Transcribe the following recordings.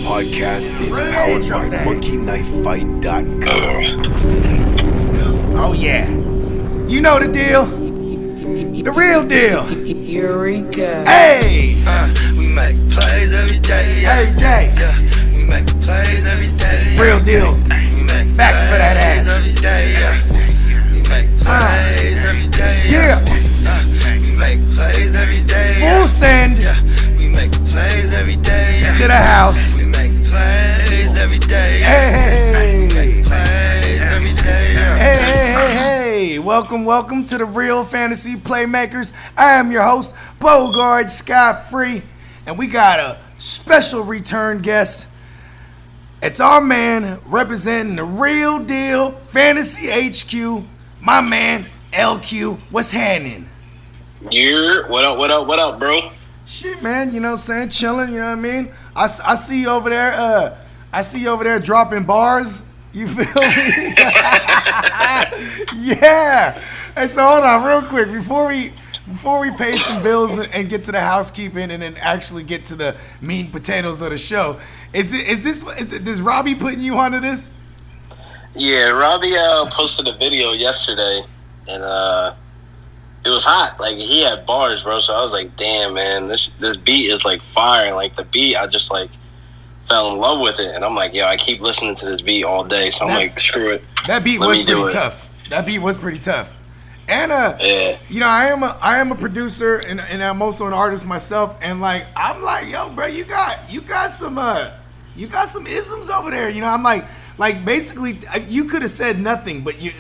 podcast is powered by MonkeyKnifeFight.com. Oh yeah, you know the deal, the real deal. Eureka. Hey, We make plays every day. every day, Yeah, we make plays every day. real deal. We make Facts for that plays ass. every day. Yeah, we make plays every day. Yeah, We make plays every day. full send Yeah, we make plays every day. to the house. We make plays every day. Hey, Plays every day. hey, welcome to the Real Fantasy Playmakers. I am your host, Bogard Scott Free, and we got a special return guest. It's our man representing the real deal Fantasy HQ, my man LQ. What's happening? What up, bro? Shit, man, you know what I'm saying? Chilling, you know what I mean? I see you over there, dropping bars. You feel me? Yeah. Hey, so hold on real quick. Before we pay some bills and get to the housekeeping and then actually get to the meat and potatoes of the show, is Robbie putting you onto this? Yeah, Robbie posted a video yesterday, and it was hot. Like, he had bars, bro. So I was like, damn, man, this beat is like fire. And, like, the beat, I just like fell in love with it, and I'm like, yo, I keep listening to this beat all day. So I'm like, screw it. That beat Let was me do pretty it. tough. That beat was pretty tough. And Yeah. you know, I am a producer and I'm also an artist myself. And like, I'm like, yo, bro, you got some isms over there. You know, I'm like basically, you could have said nothing, but your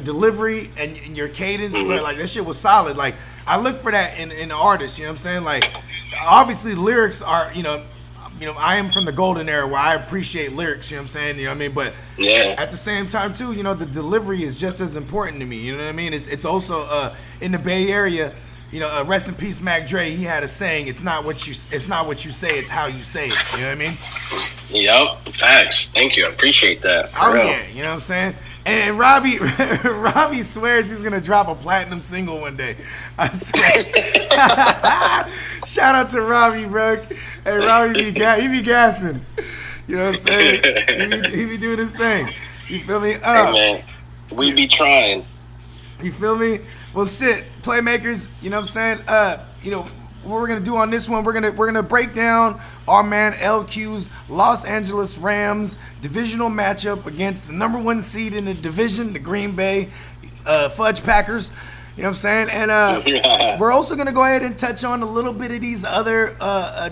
delivery and your cadence, bro, like that shit was solid. Like, I look for that in artists. You know what I'm saying? Like, obviously, lyrics are, you know, I am from the golden era where I appreciate lyrics, you know what I'm saying? You know what I mean? But Yeah. at the same time, too, you know, the delivery is just as important to me. You know what I mean? It's also in the Bay Area, you know, rest in peace, Mac Dre. He had a saying: "It's not what you say, it's how you say it." You know what I mean? Yep. Facts. Thank you. I appreciate that. For Oh real. yeah, you know what I'm saying? And Robbie swears he's gonna drop a platinum single one day. I swear. Shout out to Robbie, bro. Hey, Robbie he be gassing. You know what I'm saying? He be doing his thing. You feel me? Hey, man, we be trying. You feel me? Well, shit, Playmakers. You know what I'm saying? You know what we're gonna do on this one? We're gonna break down our man LQ's Los Angeles Rams divisional matchup against the number 1 seed in the division, the Green Bay Fudge Packers. You know what I'm saying? And we're also gonna go ahead and touch on a little bit of these other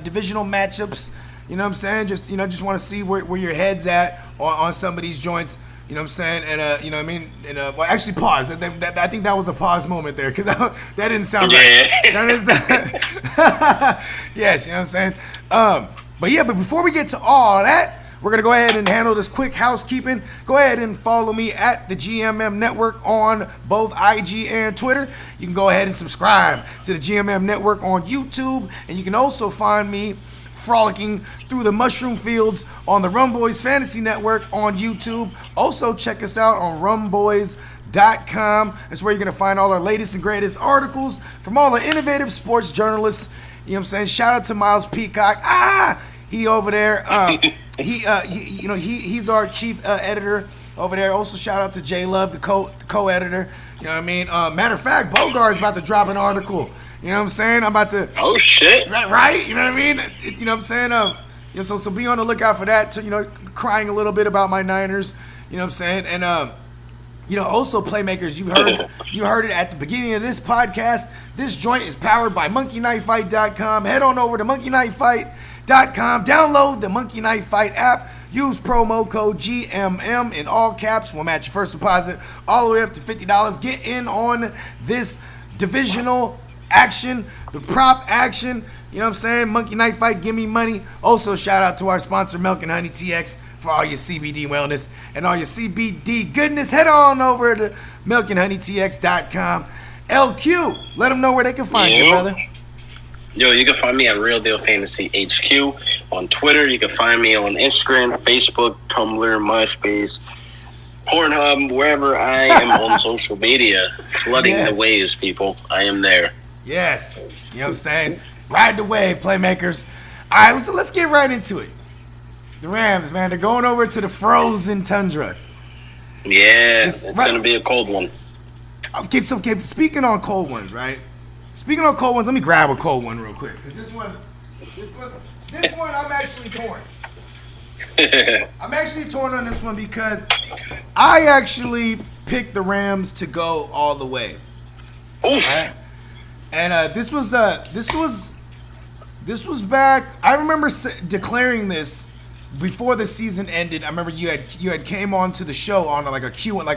divisional matchups. You know what I'm saying? Just want to see where your head's at on some of these joints. You know what I'm saying? And you know what I mean? And well, actually, pause. I think that was a pause moment there because that didn't sound right. That didn't sound. Yes, you know what I'm saying? But before we get to all that, we're going to go ahead and handle this quick housekeeping. Go ahead and follow me at the GMM Network on both IG and Twitter. You can go ahead and subscribe to the GMM Network on YouTube. And you can also find me frolicking through the mushroom fields on the Rum Boys Fantasy Network on YouTube. Also, check us out on rumboys.com. That's where you're going to find all our latest and greatest articles from all the innovative sports journalists. You know what I'm saying? Shout out to Miles Peacock. He over there. He's our chief editor over there. Also, shout out to J Love, the co-editor. You know what I mean? Matter of fact, Bogart's about to drop an article. You know what I'm saying? I'm about to. Oh shit! Right? You know what I mean? You know what I'm saying? So be on the lookout for that. You know, crying a little bit about my Niners. You know what I'm saying? And also Playmakers. You heard it at the beginning of this podcast. This joint is powered by MonkeyKnifeFight.com. Head on over to MonkeyKnifeFight.com. Download the Monkey Knife Fight app. Use promo code GMM in all caps. We'll match your first deposit all the way up to $50. Get in on this divisional action, the prop action. You know what I'm saying? Monkey Knife Fight, give me money. Also, shout out to our sponsor, Milk and Honey TX, for all your CBD wellness and all your CBD goodness. Head on over to milkandhoneytx.com. LQ, let them know where they can find you, brother. Yo, you can find me at Real Deal Fantasy HQ on Twitter. You can find me on Instagram, Facebook, Tumblr, MySpace, Pornhub, wherever I am on social media. Flooding the waves, people. I am there. Yes. You know what I'm saying? Ride the wave, Playmakers. All right, let's get right into it. The Rams, man, they're going over to the frozen tundra. Yeah, it's gonna be a cold one. Okay, speaking on cold ones, right? Speaking on cold ones, let me grab a cold one real quick. Cause this one, I'm actually torn. I'm actually torn on this one because I actually picked the Rams to go all the way. Oof. Right? And this was back. I remember declaring this before the season ended. I remember you had came on to the show on like a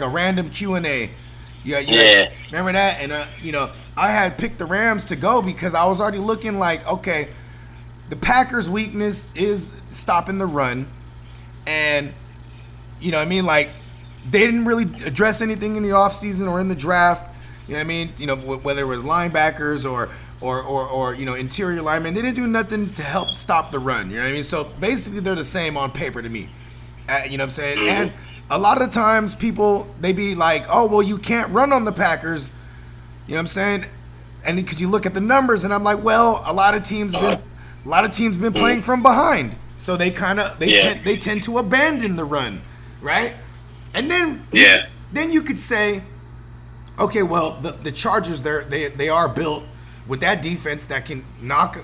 random Q&A. Yeah. Remember that? And I had picked the Rams to go because I was already looking like, okay, the Packers' weakness is stopping the run, and like they didn't really address anything in the offseason or in the draft. You know what I mean? Whether it was linebackers or interior linemen, they didn't do nothing to help stop the run. You know what I mean? So basically, they're the same on paper to me. You know what I'm saying? Mm-hmm. And a lot of the times, people they be like, "Oh, well, you can't run on the Packers." You know what I'm saying? And because you look at the numbers, and I'm like, well, a lot of teams been playing from behind, so they tend to abandon the run, right? And then you could say, okay, well, the Chargers they are built with that defense that can knock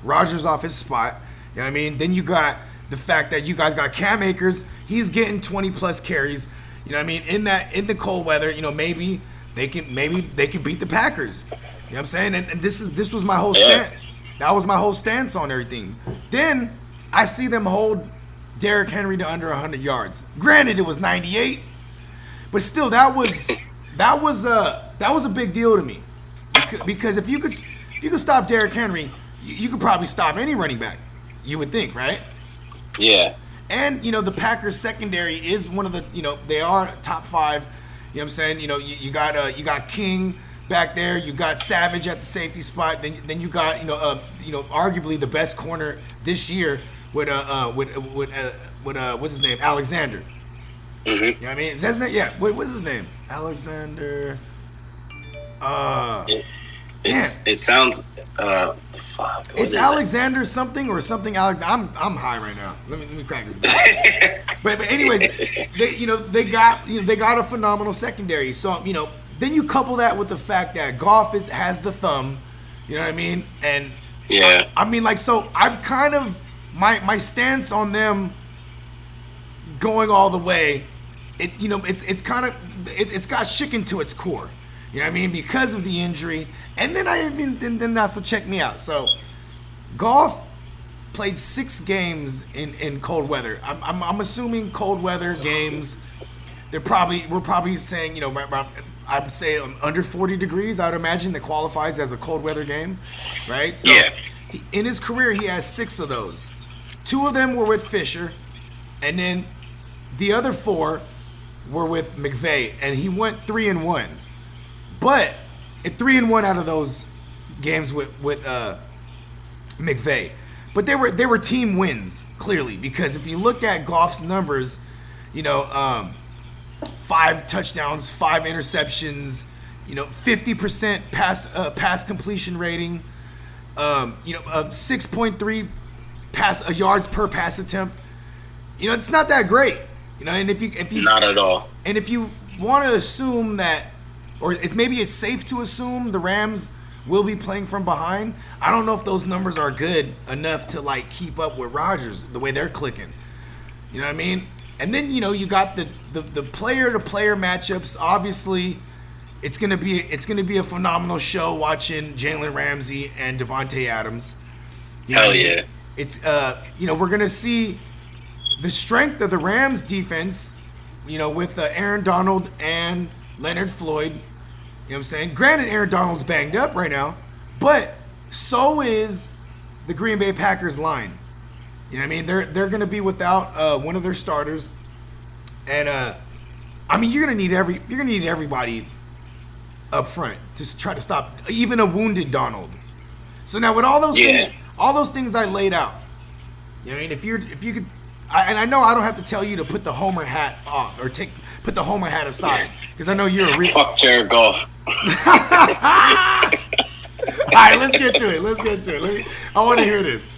Rodgers off his spot. You know what I mean? Then you got the fact that you guys got Cam Akers. He's getting 20 plus carries. You know what I mean? In the cold weather, maybe they can beat the Packers. You know what I'm saying? And this was my whole stance. That was my whole stance on everything. Then I see them hold Derrick Henry to under 100 yards. Granted, it was 98, but still, that was a big deal to me. Because if you could stop Derrick Henry, you could probably stop any running back. You would think, right? Yeah. And the Packers secondary is one of the they are top 5. You know what I'm saying? You got King back there. You got Savage at the safety spot. Then you got arguably the best corner this year with what's his name, Alexander. Mm-hmm. You know what I mean? That's not, yeah. What's his name? Alexander. It sounds. It's Alexander something or something. I'm high right now. Let me crack this back. but anyways, they got a phenomenal secondary. So then you couple that with the fact that Goff has the thumb. You know what I mean? And yeah, I mean, like, so I've kind of my stance on them going all the way. It's got chicken to its core. You know what I mean? Because of the injury. And then that's to check me out. So Goff played 6 games in cold weather. I'm assuming cold weather games. We're probably saying I would say under 40 degrees. I would imagine that qualifies as a cold weather game, right? So yeah. In his career, he has 6 of those. 2 of them were with Fisher, and then the other 4 were with McVay, and he went 3-1. But 3-1 out of those games with McVay, but they were team wins clearly, because if you look at Goff's numbers, 5 touchdowns, 5 interceptions, 50% pass completion rating, 6.3 yards per pass attempt. It's not that great. And if you not at all. And if you want to assume that, or maybe it's safe to assume the Rams will be playing from behind, I don't know if those numbers are good enough to like keep up with Rodgers the way they're clicking. You know what I mean? And then you got the player to player matchups. Obviously, it's gonna be a phenomenal show watching Jalen Ramsay and Devontae Adams. Hell yeah! It's we're gonna see the strength of the Rams defense. With Aaron Donald and Leonard Floyd. You know what I'm saying? Granted, Aaron Donald's banged up right now, but so is the Green Bay Packers line. You know what I mean? They're going to be without one of their starters, and you're going to need everybody up front to try to stop even a wounded Donald. So now with all those things I laid out, you know what I mean? If you could, and I know I don't have to tell you to put the Homer hat off or put the Homer hat aside, because I know you're a fuck Jared Goff. All right, let's get to it. I want to hear this.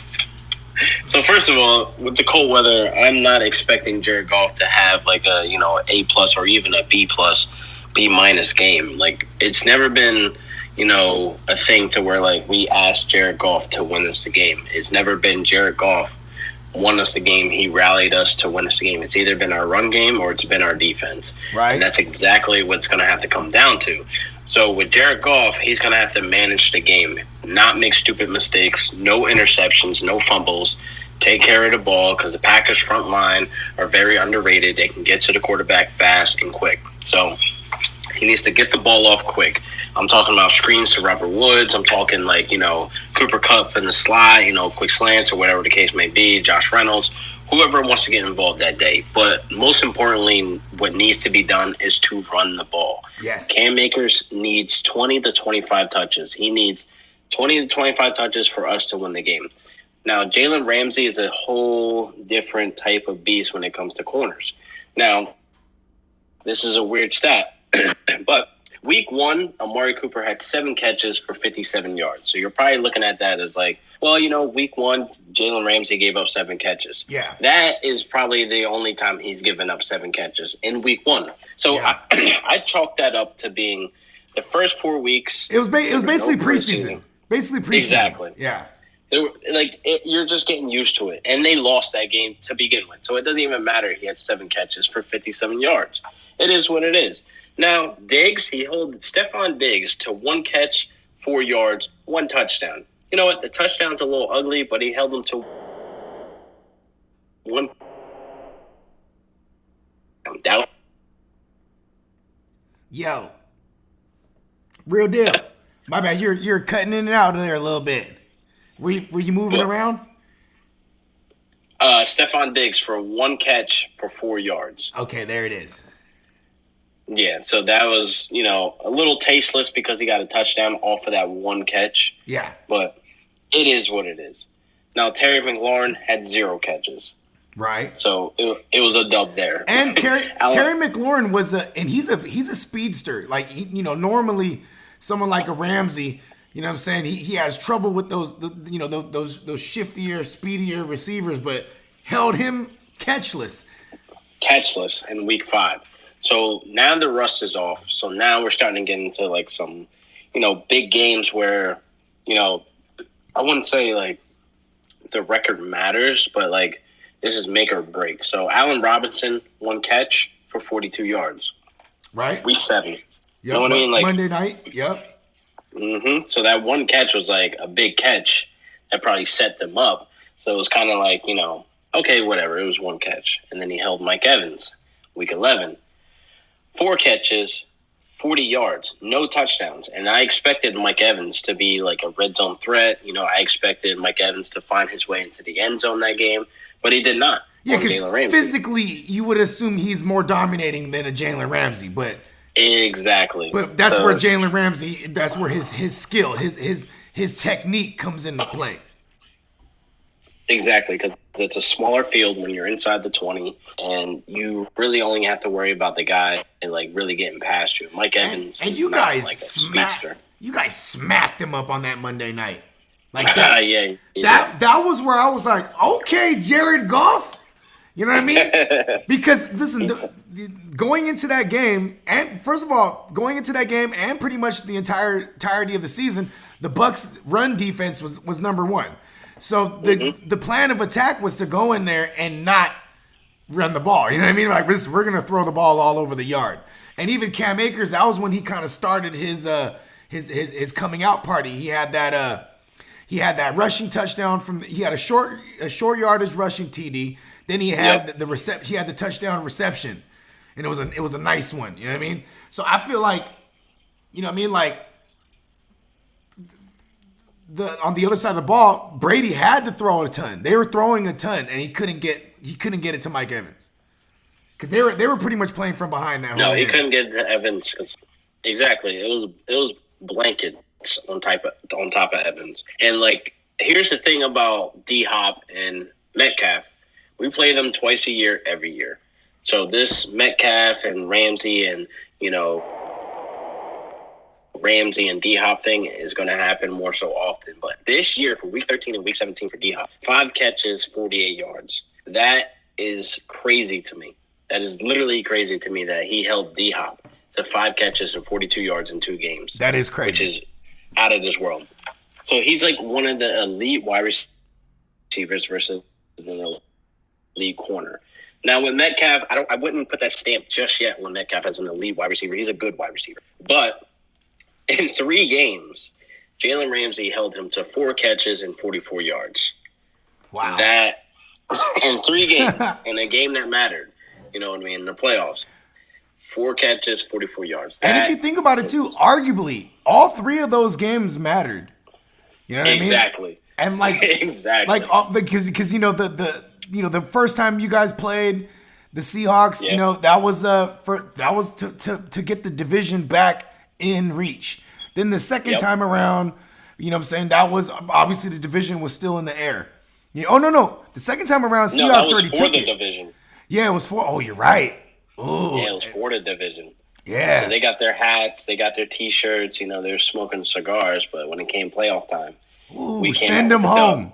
So first of all, with the cold weather, I'm not expecting Jared Goff to have like a A plus or even a B plus, B minus game. Like it's never been a thing to where like we asked Jared Goff to win us the game. It's never been Jared Goff won us the game. He rallied us to win us the game. It's either been our run game or it's been our defense. Right. And that's exactly what's going to have to come down to. So with Jared Goff, he's going to have to manage the game, not make stupid mistakes, no interceptions, no fumbles, take care of the ball because the Packers front line are very underrated. They can get to the quarterback fast and quick. So he needs to get the ball off quick. I'm talking about screens to Robert Woods. I'm talking like, Cooper Kupp in the slide, quick slants or whatever the case may be, Josh Reynolds, whoever wants to get involved that day. But most importantly, what needs to be done is to run the ball. Yes. Cam Akers needs 20 to 25 touches. He needs 20 to 25 touches for us to win the game. Now, Jalen Ramsay is a whole different type of beast when it comes to corners. Now, this is a weird stat, but Week 1, Amari Cooper had 7 catches for 57 yards. So you're probably looking at that as like, well, Week 1, Jalen Ramsay gave up 7 catches. Yeah. That is probably the only time he's given up 7 catches in Week 1. So yeah. I chalked that up to being the first 4 weeks. It was basically preseason. Basically preseason. Exactly. Yeah. You're just getting used to it. And they lost that game to begin with. So it doesn't even matter. He had 7 catches for 57 yards. It is what it is. Now, Diggs, he held Stephon Diggs to 1 catch, 4 yards, 1 touchdown. You know what? The touchdown's a little ugly, but he held him to 1. Yo. Real deal. My bad. You're cutting in and out of there a little bit. Were you moving around? Stephon Diggs for 1 catch for 4 yards. Okay, there it is. Yeah, so that was, a little tasteless because he got a touchdown off of that 1 catch. Yeah. But it is what it is. Now, Terry McLaurin had 0 catches. Right. So it was a dub there. And Terry McLaurin was he's a speedster. Like, normally someone like a Ramsey, you know what I'm saying? He has trouble with those shiftier, speedier receivers, but held him catchless. Catchless in Week 5. So now the rust is off. So now we're starting to get into like some, big games where, I wouldn't say like the record matters, but like this is make or break. So Allen Robinson, 1 catch for 42 yards. Right. Week 7. Yep. You know what I mean? Like Monday night. Yep. Mm-hmm. So that 1 catch was like a big catch that probably set them up. So it was kind of like, okay, whatever. It was 1 catch. And then he held Mike Evans, Week 11. 4 catches, 40 yards, no touchdowns. And I expected Mike Evans to be like a red zone threat. I expected Mike Evans to find his way into the end zone that game, but he did not. Yeah, because physically you would assume he's more dominating than a Jalen Ramsay, but exactly. But that's where Jalen Ramsay, that's where his skill, his technique comes into play. Exactly, because it's a smaller field when you're inside the 20, and you really only have to worry about the guy and like really getting past you. Mike Evans and you guys like a speedster. You guys smacked him up on that Monday night, like that. Yeah, that was where I was like, okay, Jared Goff. You know what I mean? Because listen, going into that game, and first of all, going into that game, and pretty much the entirety of the season, the Bucs' run defense was number 1. So the plan of attack was to go in there and not run the ball. You know what I mean? Like, we're going to throw the ball all over the yard. And even Cam Akers, that was when he kind of started his coming out party. He had that rushing touchdown he had a short yardage rushing TD. Then he had he had the touchdown reception. And it was a nice one. You know what I mean? So I feel like, you know what I mean? Like, on the other side of the ball, Brady had to throw a ton. They were throwing a ton, and he couldn't get it to Mike Evans because they were pretty much playing from behind that. No, he couldn't get it to Evans. Exactly, it was blanket on top of Evans. And like, here's the thing about D-Hop and Metcalf: we play them twice a year, every year. So this Metcalf and Ramsey and Ramsey and D-Hop thing is going to happen more so often. But this year, for Week 13 and Week 17 for D-Hop, 5 catches, 48 yards. That is crazy to me. That is literally crazy to me that he held D-Hop to 5 catches and 42 yards in 2 games. That is crazy. Which is out of this world. So he's like one of the elite wide receivers versus the elite corner. Now with Metcalf, I wouldn't put that stamp just yet on Metcalf as an elite wide receiver. He's a good wide receiver. But in 3 games, Jalen Ramsay held him to 4 catches and 44 yards. Wow. That in 3 games, in a game that mattered, you know what I mean, in the playoffs. 4 catches, 44 yards. And if you think about it too, arguably, all 3 of those games mattered. You know what exactly. I mean? And like exactly. Like because you know the first time you guys played the Seahawks, you know, that was to get the division back in reach. Then the second time around, you know what I'm saying, that was obviously the division was still in the air. You know, no. The second time around, Seahawks already took it. Division. Yeah, it was for. Oh, you're right. Ooh. Yeah, it was for the division. Yeah. So they got their hats, they got their T-shirts. You know, they were smoking cigars. But when it came playoff time, we send them home.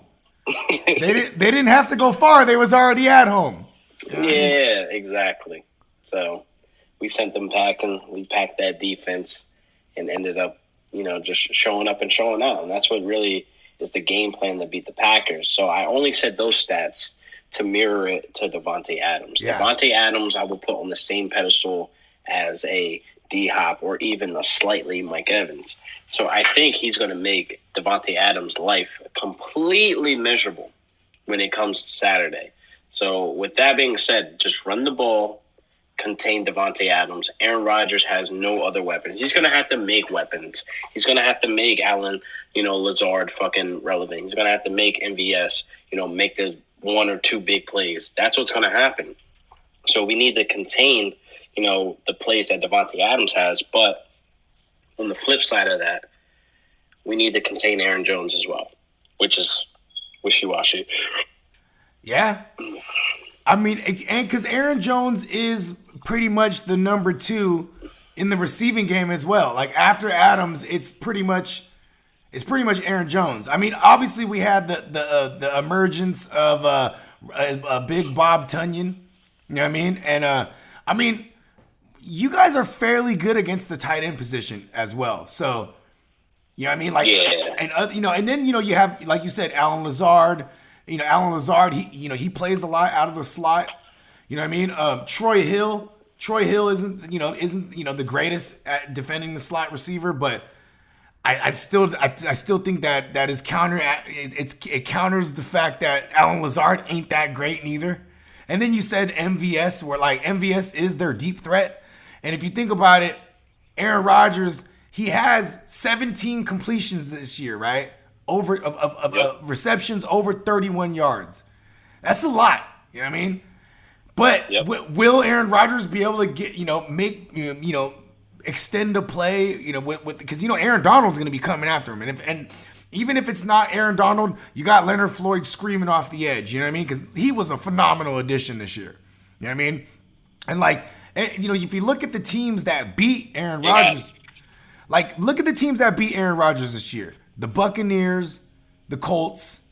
They didn't have to go far. They was already at home. Yeah, exactly. So we sent them packing. We packed that defense and ended up, you know, just showing up and showing out. And that's what really is the game plan to beat the Packers. So I only said those stats to mirror it to Devontae Adams. Yeah. Devontae Adams I will put on the same pedestal as a D-Hop or even a slightly Mike Evans. So I think he's going to make Devontae Adams' life completely miserable when it comes to Saturday. So with that being said, just run the ball, contain Devontae Adams. Aaron Rodgers has no other weapons. He's going to have to make weapons. He's going to have to make Allen, you know, Lazard fucking relevant. He's going to have to make MVS, you know, make the 1 or 2 big plays. That's what's going to happen. So we need to contain, you know, the plays that Devontae Adams has. But on the flip side of that, we need to contain Aaron Jones as well, which is wishy-washy. Yeah. I mean, and because Aaron Jones is pretty much the number 2 in the receiving game as well. Like after Adams, it's pretty much Aaron Jones. I mean, obviously we had the emergence of a big Bob Tunyon. You know what I mean? And I mean, you guys are fairly good against the tight end position as well. So, you know what I mean? Like, and you know, and then you know you have, like you said, Alan Lazard. You know, Alan Lazard. He plays a lot out of the slot. You know what I mean? Troy Hill isn't the greatest at defending the slot receiver, but I still think that is it counters the fact that Alan Lazard ain't that great neither. And then you said MVS, where like MVS is their deep threat. And if you think about it, Aaron Rodgers, he has 17 completions this year, right? Over receptions over 31 yards. That's a lot. You know what I mean? But will Aaron Rodgers be able to get, you know, make, you know, extend a play, you know, with because you know Aaron Donald's going to be coming after him, and even if it's not Aaron Donald, you got Leonard Floyd screaming off the edge. You know what I mean? Because he was a phenomenal addition this year. You know what I mean? And like, and, you know, if you look at the teams that beat Aaron Rodgers, like look at the teams that beat Aaron Rodgers this year: the Buccaneers, the Colts.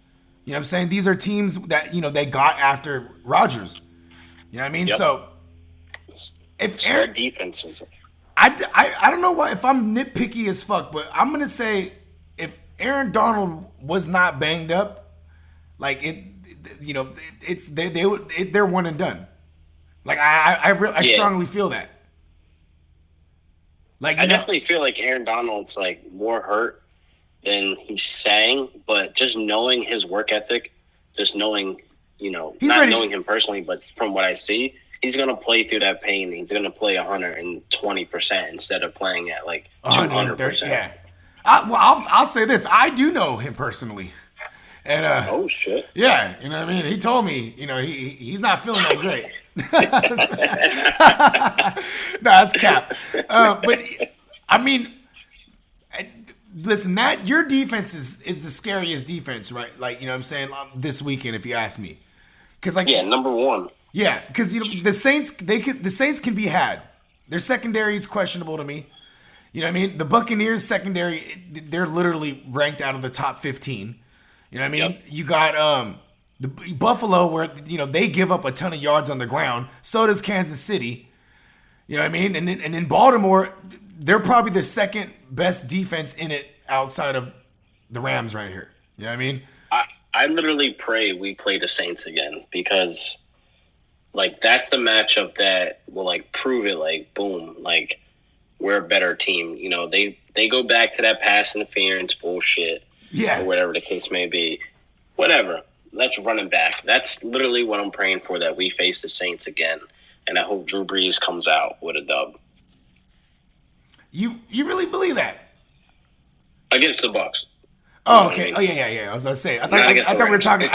You know what I'm saying? These are teams that, you know, they got after Rodgers. You know what I mean? So if Aaron defenses. I don't know why, if I'm nitpicky as fuck, but I'm gonna say if Aaron Donald was not banged up, like they're one and done. Like I strongly feel that. Like I definitely feel like Aaron Donald's like more hurt than he's saying, but just knowing his work ethic, just knowing, you know, knowing him personally, but from what I see, he's going to play through that pain. He's going to play 120% instead of playing at like 200%. Yeah. I'll say this. I do know him personally. And oh, shit. Yeah. You know what I mean? He told me, you know, he's not feeling that great. No, that's cap. But, I mean, listen, that your defense is the scariest defense, right? Like, you know what I'm saying? This weekend, if you ask me. Because, like, yeah, number 1. Yeah, because you know the Saints can be had. Their secondary is questionable to me. You know what I mean? The Buccaneers secondary, they're literally ranked out of the top 15. You know what I mean? Yep. You got the Buffalo, where they give up a ton of yards on the ground. So does Kansas City. You know what I mean? And in Baltimore, they're probably the second best defense in it outside of the Rams right here. You know what I mean? I literally pray we play the Saints again because, like, that's the matchup that will, like, prove it, like, boom, like, we're a better team. You know, they go back to that pass interference bullshit. Yeah. Or whatever the case may be. Whatever. Let's run it back. That's literally what I'm praying for, that we face the Saints again. And I hope Drew Brees comes out with a dub. You really believe that? Against the Bucs. Oh, okay. Oh, yeah. I was about to say. I thought we were talking.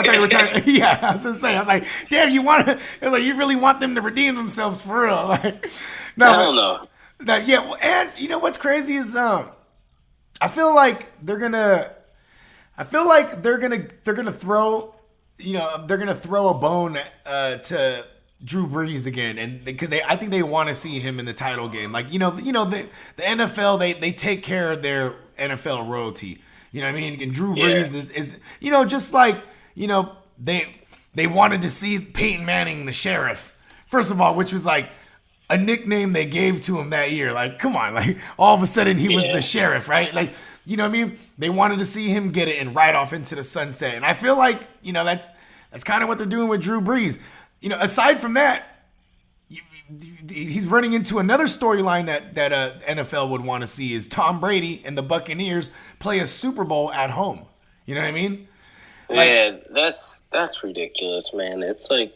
Yeah, I was going to say. I was like, damn, you really want them to redeem themselves for real? Like, no, I don't know. Yeah, well, and you know what's crazy is I feel like they're gonna throw a bone to Drew Brees again, and because I think they want to see him in the title game. Like the NFL, they take care of their NFL royalty. You know what I mean? And Drew Brees is just like they wanted to see Peyton Manning the sheriff, first of all, which was like a nickname they gave to him that year. Like, come on, like all of a sudden he was the sheriff, right? Like, you know what I mean? They wanted to see him get it and ride off into the sunset. And I feel like, that's kind of what they're doing with Drew Brees. Aside from that, he's running into another storyline that NFL would want to see is Tom Brady and the Buccaneers play a Super Bowl at home. You know what I mean? Yeah, that's ridiculous, man. It's like,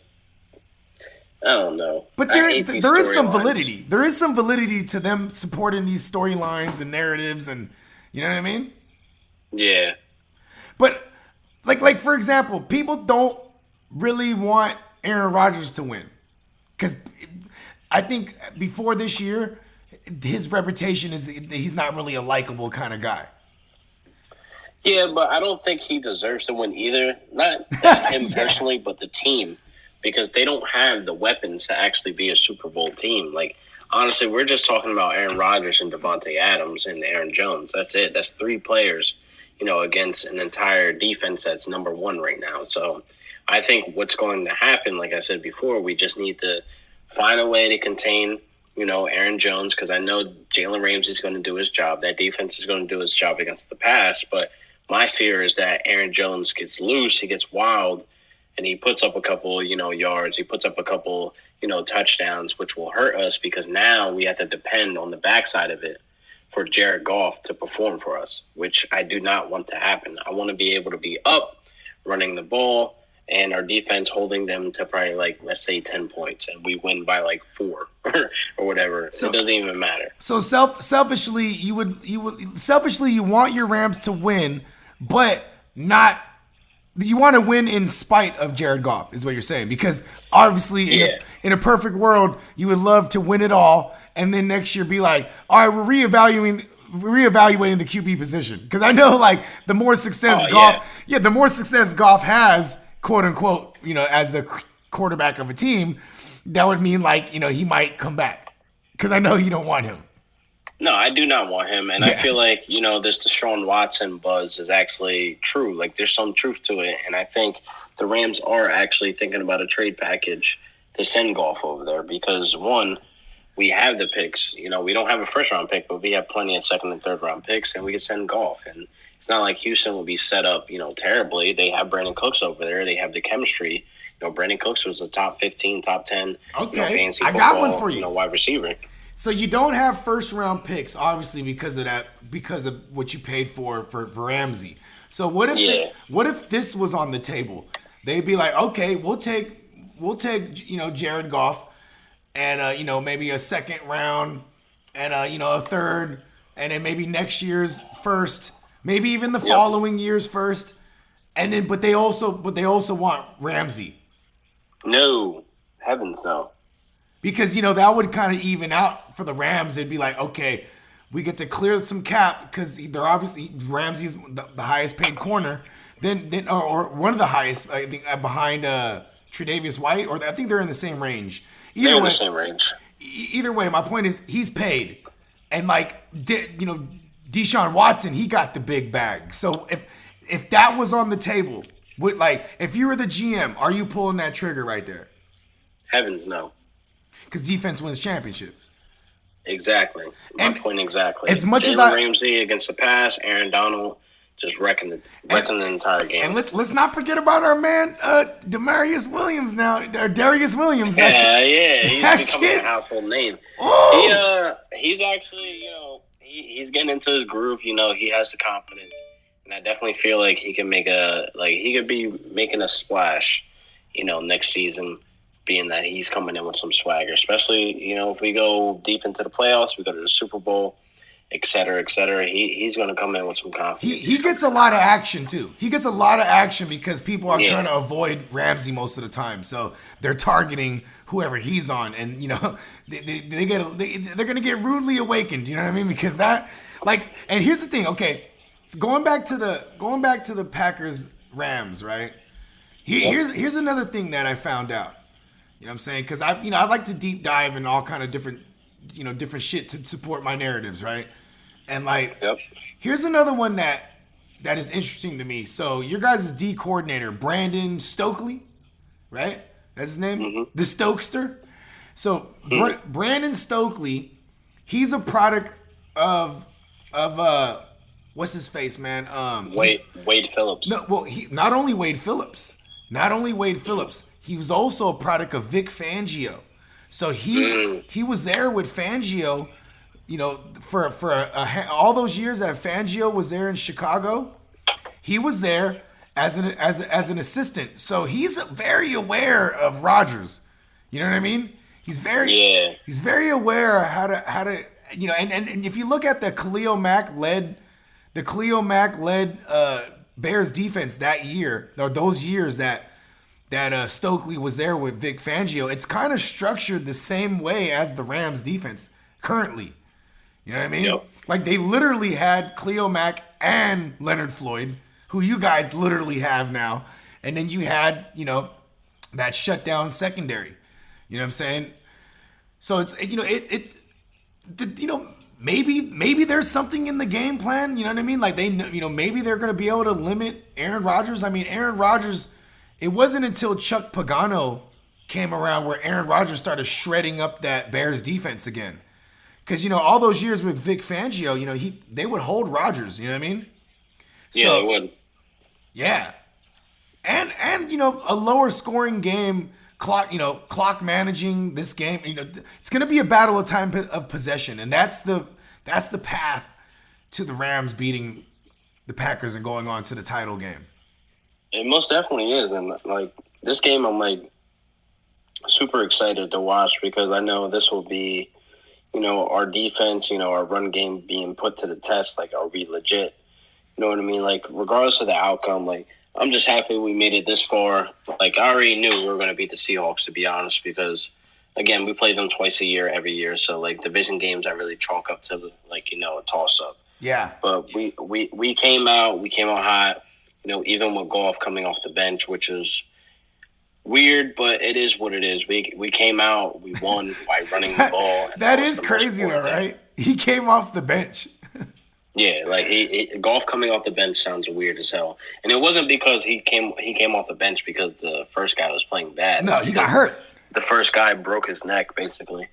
I don't know. But there is some validity. There is some validity to them supporting these storylines and narratives, and you know what I mean? Yeah. But like for example, people don't really want Aaron Rodgers to win, because I think before this year, his reputation is that he's not really a likable kind of guy. Yeah, but I don't think he deserves to win either. Not that him personally, but the team. Because they don't have the weapons to actually be a Super Bowl team. Like, honestly, we're just talking about Aaron Rodgers and Devontae Adams and Aaron Jones. That's it. That's three players, against an entire defense that's number one right now. So I think what's going to happen, like I said before, we just need to find a way to contain, Aaron Jones, because I know Jalen Ramsay is going to do his job. That defense is going to do its job against the pass. But my fear is that Aaron Jones gets loose, he gets wild, and he puts up a couple, yards. He puts up a couple, touchdowns, which will hurt us because now we have to depend on the backside of it for Jared Goff to perform for us, which I do not want to happen. I want to be able to be up, running the ball, and our defense holding them to probably let's say 10 points, and we win by 4 or whatever. So, it doesn't even matter. So selfishly, you want your Rams to win, but not. You want to win in spite of Jared Goff, is what you're saying. Because obviously, in a perfect world, you would love to win it all, and then next year be like, all right, we're reevaluating the QB position. Because I know, the more success the more success Goff has, quote unquote, as the quarterback of a team, that would mean he might come back. Because I know you don't want him. No, I do not want him. And I feel like, this Deshaun Watson buzz is actually true. There's some truth to it. And I think the Rams are actually thinking about a trade package to send Goff over there because, one, we have the picks. We don't have a first-round pick, but we have plenty of second- and third-round picks, and we can send Goff. And it's not like Houston will be set up, terribly. They have Brandon Cooks over there. They have the chemistry. Brandon Cooks was a top 15, top 10, fancy I got one for you. Wide receiver. So you don't have first round picks, obviously, because of what you paid for Ramsey. So what if this was on the table? They'd be like, okay, we'll take Jared Goff, and maybe a second round, and a third, and then maybe next year's first, maybe even the following year's first, and then but they also want Ramsey. No, heavens no. Because, that would kind of even out for the Rams. They'd be like, okay, we get to clear some cap because they're obviously Ramsey's the highest paid corner, then or one of the highest, I think, behind Tre'Davious White, or I think they're in the same range. They're in the same range. Either way, my point is he's paid. and like Deshaun Watson, he got the big bag. So if that was on the table, if you were the GM, are you pulling that trigger right there? Heavens no. Because defense wins championships. Exactly. My point exactly. As much Jalen as I Ramsay against the pass, Aaron Donald just wrecking the entire game. And let's not forget about our man Demarius Williams now, or Darius Williams. Yeah, he's becoming a household name. Oh. He's actually, he's getting into his groove. He has the confidence, and I definitely feel like he can he could be making a splash, next season. Being that he's coming in with some swagger, especially if we go deep into the playoffs, we go to the Super Bowl, et cetera, et cetera. He's going to come in with some confidence. He gets a lot of action too. He gets a lot of action because people are trying to avoid Ramsey most of the time, so they're targeting whoever he's on, and they're going to get rudely awakened. You know what I mean? Because and here's the thing. Okay, going back to the Packers Rams, right? Here's another thing that I found out. You know what I'm saying? Because I like to deep dive in all kind of different shit to support my narratives, right? And here's another one that is interesting to me. So your guys' D coordinator, Brandon Stokely, right? That's his name, the Stokester. So Brandon Stokely, he's a product of what's his face, man? Wade Phillips. No, well, not only Wade Phillips. He was also a product of Vic Fangio. So he was there with Fangio, for all those years that Fangio was there in Chicago. He was there as an assistant. So he's very aware of Rodgers. You know what I mean? He's very aware of how to and if you look at the Khalil Mack led Bears defense that year, or those years that Stokely was there with Vic Fangio, it's kind of structured the same way as the Rams defense currently. You know what I mean? Yep. Like they literally had Khalil Mack and Leonard Floyd, who you guys literally have now, and then you had that shutdown secondary. You know what I'm saying? So it's maybe there's something in the game plan. You know what I mean? Like maybe they're going to be able to limit Aaron Rodgers. I mean, Aaron Rodgers. It wasn't until Chuck Pagano came around where Aaron Rodgers started shredding up that Bears defense again. Because, all those years with Vic Fangio, they would hold Rodgers, you know what I mean? Yeah, they would. Yeah. And a lower scoring game, clock managing this game, it's going to be a battle of time of possession. And that's the path to the Rams beating the Packers and going on to the title game. It most definitely is, and this game, I'm super excited to watch because I know this will be, our defense, our run game being put to the test. Are we legit? You know what I mean? Regardless of the outcome, I'm just happy we made it this far. I already knew we were going to beat the Seahawks, to be honest, because again, we play them twice a year, every year. So division games, I really chalk up to a toss up. Yeah. But we came out hot. Even with Goff coming off the bench, which is weird, but it is what it is. We came out, we won by running the ball. That is crazy, though, right? He came off the bench. Yeah, Goff coming off the bench sounds weird as hell, and it wasn't because he came off the bench because the first guy was playing bad. No, he got hurt. The first guy broke his neck, basically.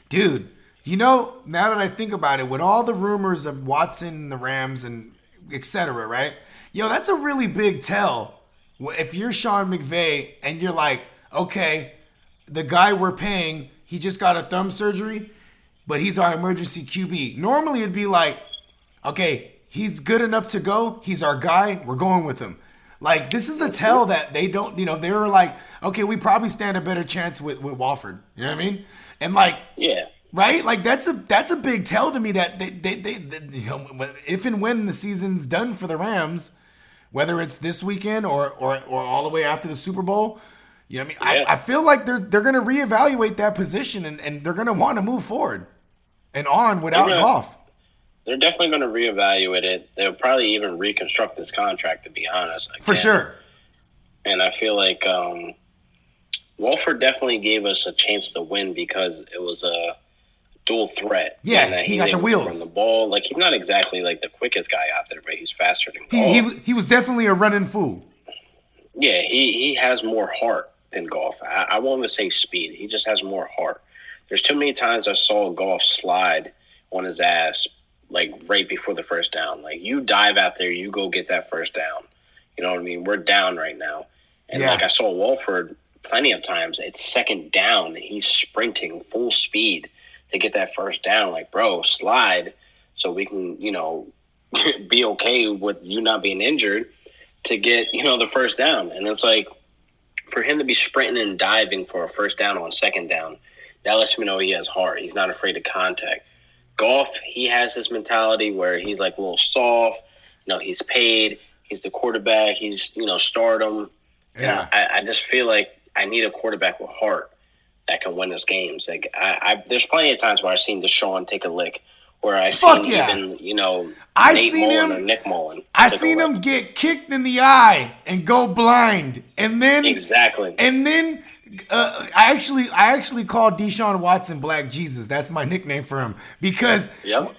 Dude, now that I think about it, with all the rumors of Watson, the Rams, and et cetera, right? Yo, that's a really big tell. If you're Sean McVay and you're like, okay, the guy we're paying, he just got a thumb surgery, but he's our emergency QB. Normally it'd be like, okay, he's good enough to go. He's our guy. We're going with him. This is a tell that they don't, they were like, okay, we probably stand a better chance with Walford. You know what I mean? And yeah. Right? that's a big tell to me that they if and when the season's done for the Rams, whether it's this weekend or all the way after the Super Bowl, you know what I mean? Yeah. I feel like they're going to reevaluate that position and they're going to want to move forward and on without Goff. They're definitely going to reevaluate it. They'll probably even reconstruct this contract, to be honest. For sure. And I feel like Walford definitely gave us a chance to win because it was a dual threat. Yeah, and he got the wheels. Run the ball. Like, he's not exactly like the quickest guy out there, but he's faster than Goff. He was definitely a running fool. Yeah, he has more heart than Goff. I won't even say speed. He just has more heart. There's too many times I saw Goff slide on his ass, like, right before the first down. Like, you dive out there, you go get that first down. You know what I mean? We're down right now. And, like, I saw Walford plenty of times. It's second down. He's sprinting full speed to get that first down. Like, bro, slide so we can, be okay with you not being injured to get, the first down. And it's like, for him to be sprinting and diving for a first down on second down, that lets me know he has heart. He's not afraid of contact. Goff, he has this mentality where he's like a little soft. He's paid. He's the quarterback. He's, stardom. Yeah. I just feel like I need a quarterback with heart that can win us games. Like, there's plenty of times where I've seen Deshaun take a lick, where I've seen even, Nate Mullen or Nick Mullen. I seen him get kicked in the eye and go blind, and then exactly. And then I actually called Deshaun Watson Black Jesus. That's my nickname for him because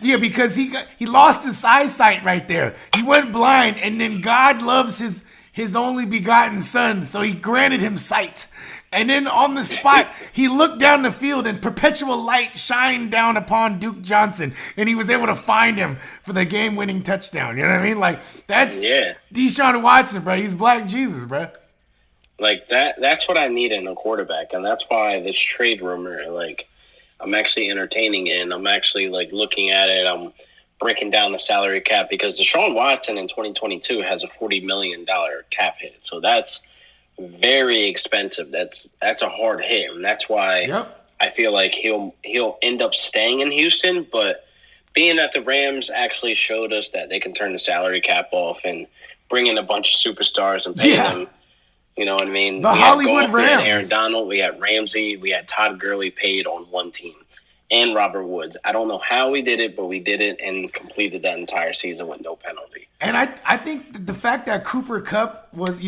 because he lost his eyesight right there. He went blind, and then God loves his only begotten son, so he granted him sight. And then on the spot, he looked down the field and perpetual light shined down upon Duke Johnson, and he was able to find him for the game-winning touchdown. You know what I mean? Like, that's Deshaun Watson, bro. He's Black Jesus, bro. Like, that's what I need in a quarterback, and that's why this trade rumor, like, I'm actually entertaining it, and I'm actually, like, looking at it. I'm breaking down the salary cap because Deshaun Watson in 2022 has a $40 million cap hit. So that's very expensive. That's a hard hit, and that's why I feel like he'll end up staying in Houston. But being that the Rams actually showed us that they can turn the salary cap off and bring in a bunch of superstars and pay them, you know what I mean? The Hollywood Rams. We had Aaron Donald, we had Ramsey, we had Todd Gurley paid on one team, and Robert Woods. I don't know how we did it, but we did it and completed that entire season with no penalty. And I think the fact that Cooper Kupp was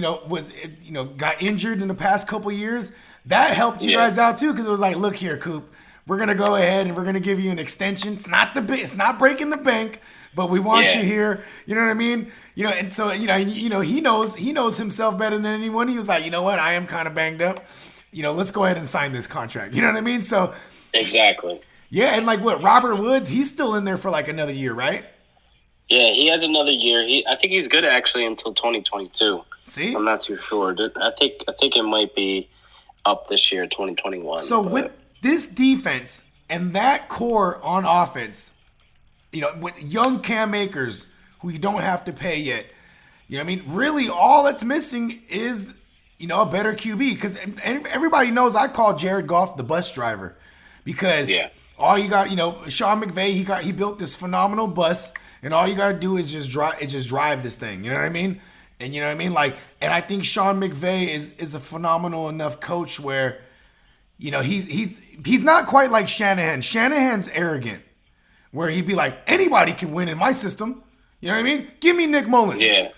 got injured in the past couple years, that helped you guys out too, because it was like, look here, Coop, we're gonna go ahead and we're gonna give you an extension. It's not breaking the bank, but we want you here. You know what I mean? And so he knows himself better than anyone. He was like, you know what, I am kind of banged up. Let's go ahead and sign this contract. You know what I mean? So exactly. Yeah, and like Robert Woods, he's still in there for like another year, right? Yeah, he has another year. I think he's good actually until 2022. See? I'm not too sure. I think it might be up this year, 2021. So with this defense and that core on offense, with young Cam Akers, who you don't have to pay yet, really all that's missing is, a better QB. Because everybody knows I call Jared Goff the bus driver. Because all you got, Sean McVay, he built this phenomenal bus. And all you gotta do is just drive this thing. You know what I mean? And you know what I mean? Like, and I think Sean McVay is a phenomenal enough coach where, he's not quite like Shanahan. Shanahan's arrogant, where he'd be like, anybody can win in my system. You know what I mean? Give me Nick Mullins. Yeah.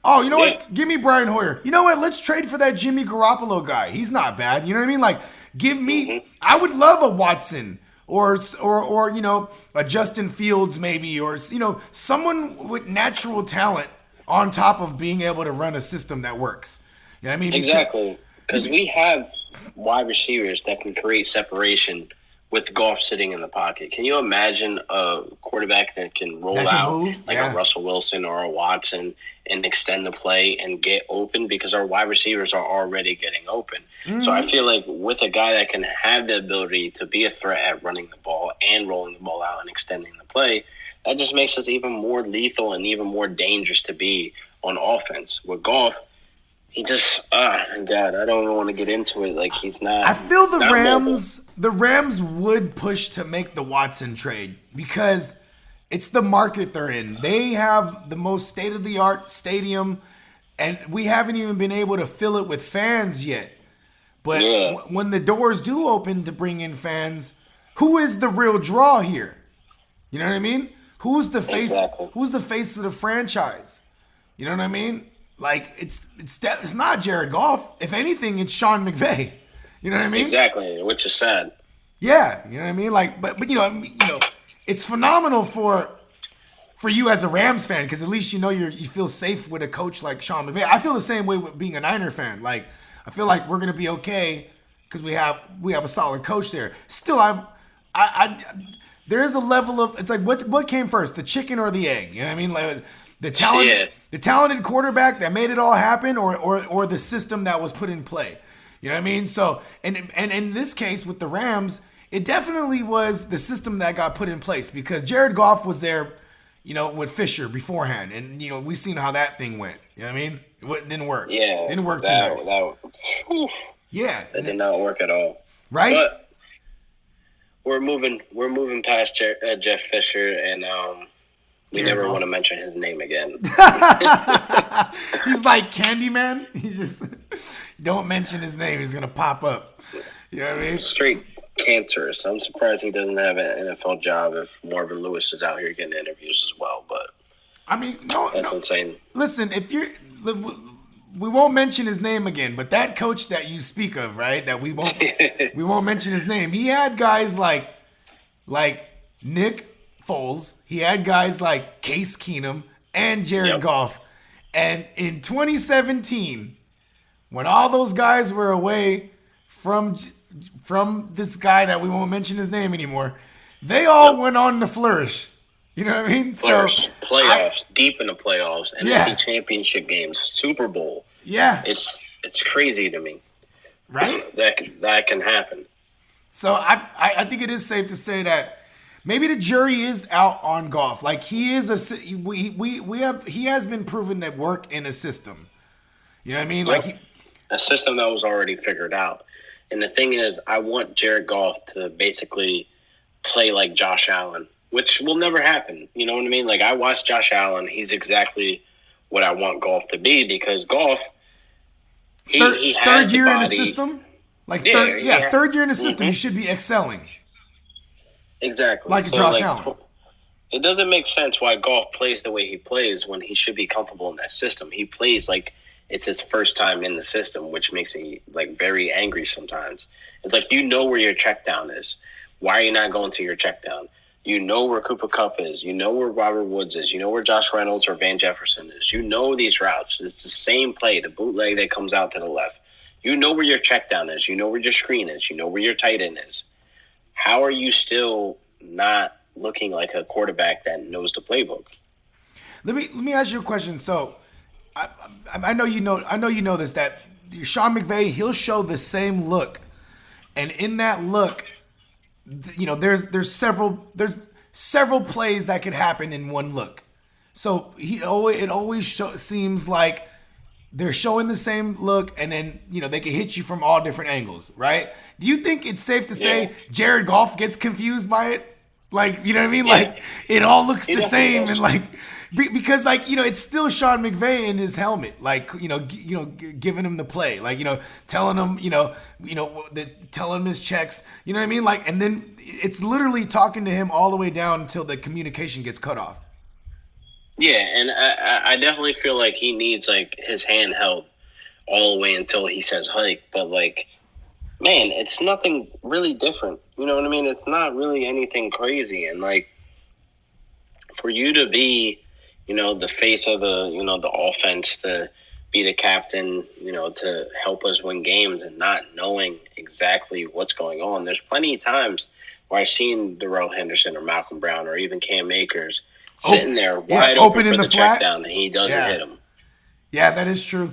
What? Give me Brian Hoyer. You know what? Let's trade for that Jimmy Garoppolo guy. He's not bad. You know what I mean? Like, give me. I would love a Watson. Or a Justin Fields maybe, or someone with natural talent on top of being able to run a system that works. You know what I mean? Exactly, because we have wide receivers that can create separation with Goff sitting in the pocket. Can you imagine a quarterback that can roll out like a Russell Wilson or a Watson and extend the play and get open, because our wide receivers are already getting open. So I feel like with a guy that can have the ability to be a threat at running the ball and rolling the ball out and extending the play, that just makes us even more lethal and even more dangerous to be on offense. With Goff, he just, God, I don't even want to get into it. Like, he's not. I feel the Rams would push to make the Watson trade because it's the market they're in. They have the most state-of-the-art stadium, and we haven't even been able to fill it with fans yet. But when the doors do open to bring in fans, who is the real draw here? You know what I mean? Who's the face? Exactly. Who's the face of the franchise? You know what I mean? Like, it's not Jared Goff. If anything, it's Sean McVay. You know what I mean? Exactly, which is sad. Yeah, you know what I mean. Like, but it's phenomenal for you as a Rams fan because at least you feel safe with a coach like Sean McVay. I feel the same way with being a Niner fan. Like, I feel like we're gonna be okay because we have a solid coach there. Still, there is a level of it's like what came first, the chicken or the egg? You know what I mean? Like the talented quarterback that made it all happen, or the system that was put in play. You know what I mean? So and in this case with the Rams, it definitely was the system that got put in place because Jared Goff was there, with Fisher beforehand, and we seen how that thing went. You know what I mean? It didn't work. Yeah, didn't work too nice. That did not work at all. Right? But we're moving past Jeff Fisher, and we never want to mention his name again. He's like Candyman. He just don't mention his name. He's gonna pop up. You know what I mean? Straight cancerous. I'm surprised he doesn't have an NFL job if Marvin Lewis is out here getting interviews as well. But I mean, that's insane. Listen, we won't mention his name again, but that coach that you speak of, right? That we won't mention his name. He had guys like Nick Foles. He had guys like Case Keenum and Jared Goff. And in 2017, when all those guys were away from this guy that we won't mention his name anymore, they all went on to flourish. You know what I mean? Flourish, playoffs, deep in the playoffs, NFC championship games, Super Bowl. Yeah. It's crazy to me. Right? That can happen. So I think it is safe to say that maybe the jury is out on Goff. Like he has been proven that work in a system. You know what I mean? Like a system that was already figured out. And the thing is, I want Jared Goff to basically play like Josh Allen, which will never happen. You know what I mean? Like I watched Josh Allen. He's exactly what I want Goff to be because Goff, he has third year the in the body. System. Third year in the system, you should be excelling. Exactly. Like Josh Allen. It doesn't make sense why Goff plays the way he plays when he should be comfortable in that system. He plays like it's his first time in the system, which makes me like very angry sometimes. It's like where your check down is. Why are you not going to your check down? You know where Cooper Kupp is. You know where Robert Woods is. You know where Josh Reynolds or Van Jefferson is. You know these routes. It's the same play, the bootleg that comes out to the left. You know where your check down is. You know where your screen is. You know where your tight end is. How are you still not looking like a quarterback that knows the playbook? Let me ask you a question. So I know you know this, that Sean McVay, he'll show the same look. And in that look, there's several plays that could happen in one look. So it always seems like they're showing the same look, and then they can hit you from all different angles, right? Do you think it's safe to say Jared Goff gets confused by it? Like, you know what I mean? Yeah. Like it all looks the same, and like because it's still Sean McVay in his helmet, like giving him the play, like telling him telling him his checks, you know what I mean? Like, and then it's literally talking to him all the way down until the communication gets cut off. Yeah, and I definitely feel like he needs like his hand held all the way until he says hike. But like, man, it's nothing really different. You know what I mean? It's not really anything crazy. And like, for you to be, the face of the offense, to be the captain, to help us win games, and not knowing exactly what's going on. There's plenty of times where I've seen Darrell Henderson or Malcolm Brown or even Cam Akers sitting there wide open for the check down, and he doesn't hit him. Yeah, that is true.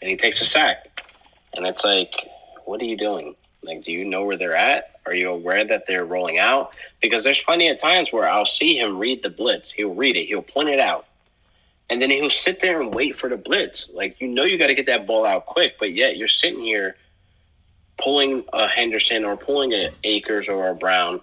And he takes a sack. And it's like, what are you doing? Like, do you know where they're at? Are you aware that they're rolling out? Because there's plenty of times where I'll see him read the blitz. He'll read it. He'll point it out. And then he'll sit there and wait for the blitz. Like, you got to get that ball out quick, but yet you're sitting here pulling a Henderson or pulling an Akers or a Brown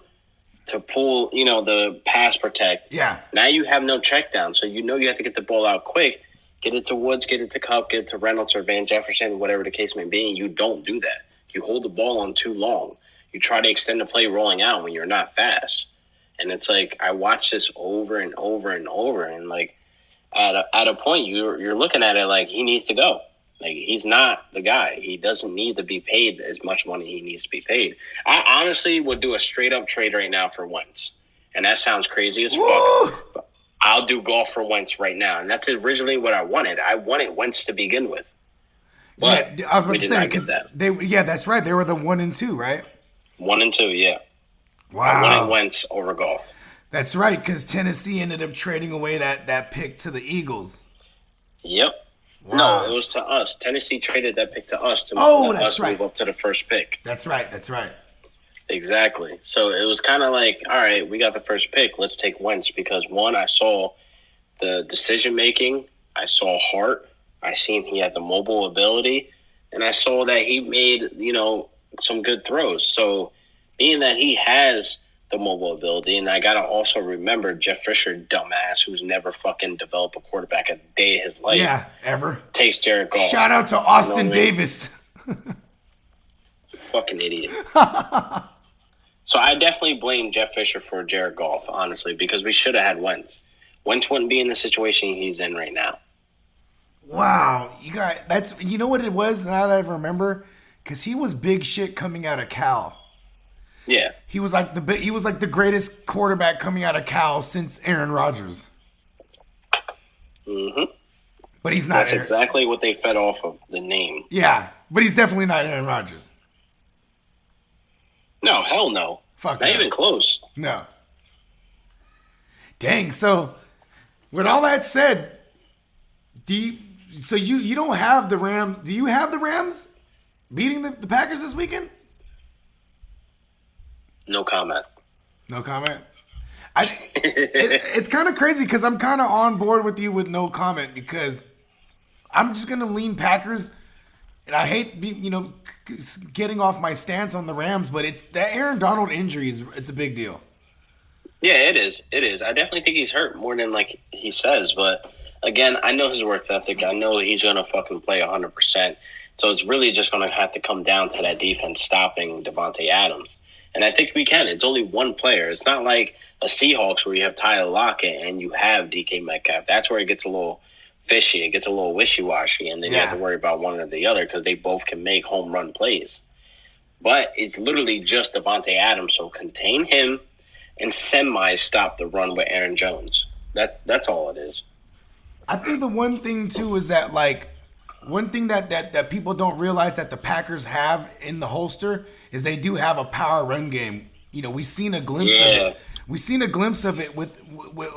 to pull, the pass protect. Yeah. Now you have no check down, so you have to get the ball out quick, get it to Woods, get it to Kupp, get it to Reynolds or Van Jefferson, whatever the case may be, and you don't do that. You hold the ball on too long. You try to extend the play rolling out when you're not fast. And it's like, I watch this over and over and over, and like at a point you're looking at it like he needs to go. Like, he's not the guy. He doesn't need to be paid as much money he needs to be paid. I honestly would do a straight-up trade right now for Wentz. And that sounds crazy as fuck. But I'll do Goff for Wentz right now. And that's originally what I wanted. I wanted Wentz to begin with. But yeah, I was about we to did say, not get that. Yeah, that's right. They were the 1 and 2, right? 1 and 2, yeah. Wow. I wanted Wentz over Goff. That's right, because Tennessee ended up trading away that pick to the Eagles. Yep. Wow. No, it was to us. Tennessee traded that pick to us to that's us right. move up to the first pick. That's right. Exactly. So it was kind of like, all right, we got the first pick. Let's take Wentz because, one, I saw the decision-making. I saw heart. I seen he had the mobile ability. And I saw that he made, some good throws. So being that he has the mobile ability, and I got to also remember Jeff Fisher, dumbass, who's never fucking developed a quarterback a day of his life. Yeah, ever. Takes Jared Goff. Shout out to Austin Davis. Fucking idiot. So I definitely blame Jeff Fisher for Jared Goff, honestly, because we should have had Wentz. Wentz wouldn't be in the situation he's in right now. Wow, you know what it was? Now that I remember, because he was big shit coming out of Cal. Yeah, he was like the greatest quarterback coming out of Cal since Aaron Rodgers. Mm-hmm. But he's not. That's exactly what they fed off of, the name. Yeah, but he's definitely not Aaron Rodgers. No, hell no. Fuck not even close. No. Dang. So, with all that said, you don't have the Rams? Do you have the Rams beating the Packers this weekend? No comment. No comment. It's kind of crazy because I'm kind of on board with you with no comment because I'm just gonna lean Packers, and I hate getting off my stance on the Rams, but it's that Aaron Donald injury it's a big deal. Yeah, it is. It is. I definitely think he's hurt more than like he says, but again, I know his work ethic. I know he's gonna fucking play 100%. So it's really just gonna have to come down to that defense stopping Devontae Adams. And I think we can. It's only one player. It's not like a Seahawks where you have Tyler Lockett and you have DK Metcalf. That's where it gets a little fishy. It gets a little wishy-washy, and then you have to worry about one or the other because they both can make home run plays. But it's literally just Devontae Adams, so contain him and semi-stop the run with Aaron Jones. That's all it is. I think the one thing, too, is that, one thing that people don't realize that the Packers have in the holster is they do have a power run game. We've seen a glimpse of it. We've seen a glimpse of it with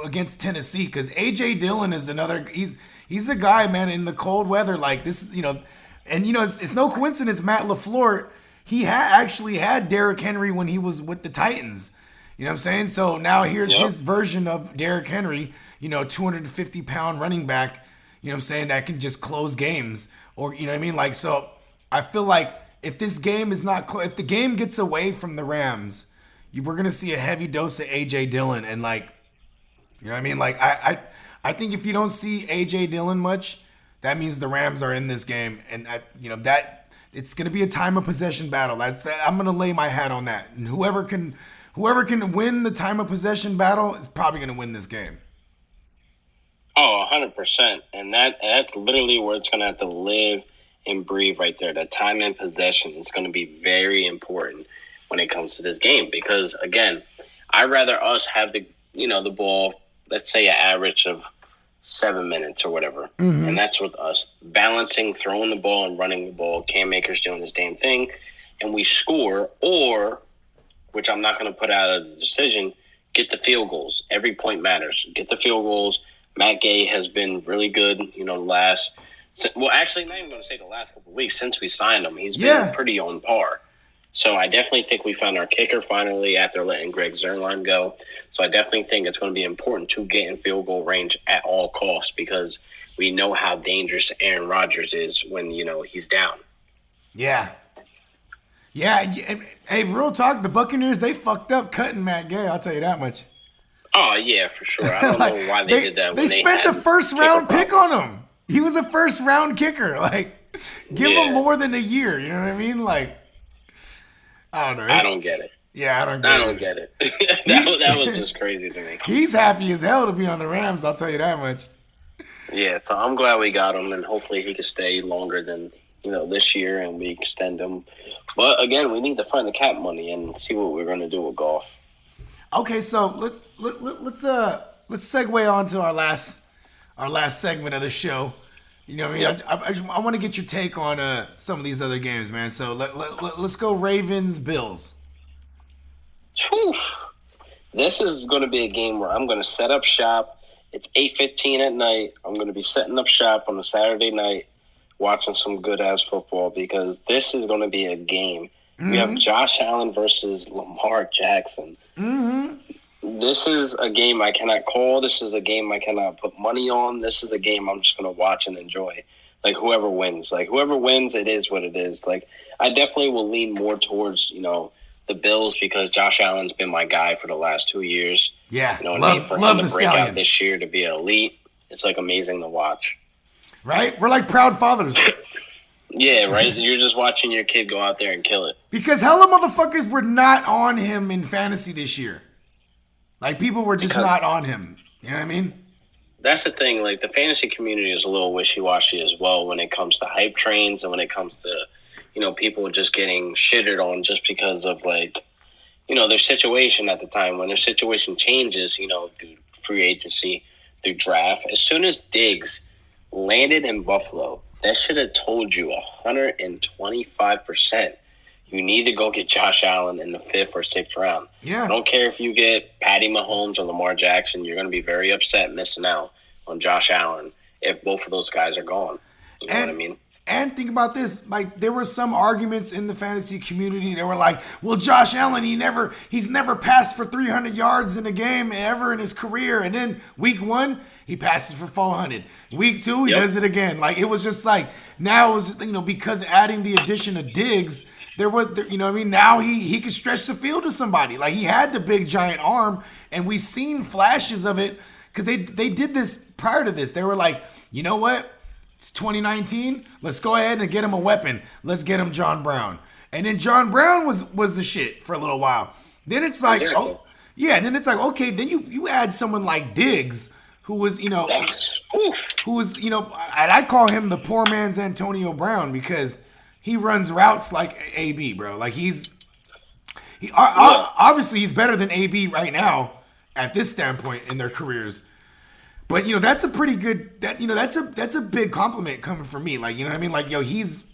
against Tennessee because A.J. Dillon is another. He's a guy, man, in the cold weather like this. It's no coincidence. Matt LaFleur, he actually had Derrick Henry when he was with the Titans. You know what I'm saying? So now here's his version of Derrick Henry. 250-pound running back. You know what I'm saying? That can just close games, or you know what I mean? So I feel like if this game is not if the game gets away from the Rams, we're gonna see a heavy dose of A.J. Dillon, and you know what I mean? I think if you don't see A.J. Dillon much, that means the Rams are in this game, and that it's gonna be a time of possession battle. I'm gonna lay my hat on that, and whoever can win the time of possession battle is probably gonna win this game. Oh, 100%. And that's literally where it's going to have to live and breathe right there. The time and possession is going to be very important when it comes to this game because, again, I'd rather us have the ball, let's say an average of 7 minutes or whatever. Mm-hmm. And that's with us. Balancing, throwing the ball and running the ball. Cam Akers doing his damn thing. And we score or, which I'm not going to put out of the decision, get the field goals. Every point matters. Get the field goals. Matt Gay has been really good, actually not even going to say the last couple of weeks since we signed him. He's been pretty on par. So I definitely think we found our kicker finally after letting Greg Zuerlein go. So I definitely think it's going to be important to get in field goal range at all costs because we know how dangerous Aaron Rodgers is when, he's down. Yeah. Yeah. Hey, real talk, the Buccaneers, they fucked up cutting Matt Gay. I'll tell you that much. Oh, yeah, for sure. I don't know why they did that. They spent a first-round pick on him. He was a first-round kicker. Give him more than a year. You know what I mean? I don't know. I don't get it. Yeah, I don't get it. That was just crazy to me. He's happy as hell to be on the Rams, I'll tell you that much. Yeah, so I'm glad we got him, and hopefully he can stay longer than this year, and we extend him. But again, we need to find the cap money and see what we're going to do with Goff. Okay, so let's segue on to our last segment of the show. You know what I mean? Yep. I want to get your take on some of these other games, man. So let's go Ravens Bills. Whew. This is going to be a game where I'm going to set up shop. It's 8:15 at night. I'm going to be setting up shop on a Saturday night, watching some good-ass football because this is going to be a game. We have Josh Allen versus Lamar Jackson. This is a game I cannot call. This is a game I cannot put money on. This is a game I'm just going to watch and enjoy. Like, whoever wins. It is what it is. Like, I definitely will lean more towards, the Bills because Josh Allen's been my guy for the last 2 years. Yeah, love the him to break stallion. out this year to be an elite. It's, amazing to watch. Right? We're like proud fathers. Yeah, right? You're just watching your kid go out there and kill it. Because hella motherfuckers were not on him in fantasy this year. Like, people were just not on him. You know what I mean? That's the thing. Like, the fantasy community is a little wishy-washy as well when it comes to hype trains and when it comes to, people just getting shitted on just because of, their situation at the time. When their situation changes, through free agency, through draft. As soon as Diggs landed in Buffalo, that should have told you 125%. You need to go get Josh Allen in the 5th or 6th round. Yeah. I don't care if you get Patty Mahomes or Lamar Jackson. You're going to be very upset missing out on Josh Allen if both of those guys are gone. You know what I mean? And think about this. Like, there were some arguments in the fantasy community that were like, well, Josh Allen, he's never passed for 300 yards in a game ever in his career. And then week 1, he passes for 400. Week 2, he does it again. Like, it was just like, now it was, because adding the addition of Diggs, there was, now he could stretch the field to somebody. Like, he had the big giant arm, and we seen flashes of it because they did this prior to this. They were like, you know what? It's 2019. Let's go ahead and get him a weapon. Let's get him John Brown. And then John Brown was the shit for a little while. Then it's like, Exactly. and then it's like, okay, then you add someone like Diggs, who was, and I call him the poor man's Antonio Brown because he runs routes like AB, bro. Like obviously he's better than AB right now at this standpoint in their careers. But that's a pretty good that's a big compliment coming from me. Like, you know what I mean? Like, he's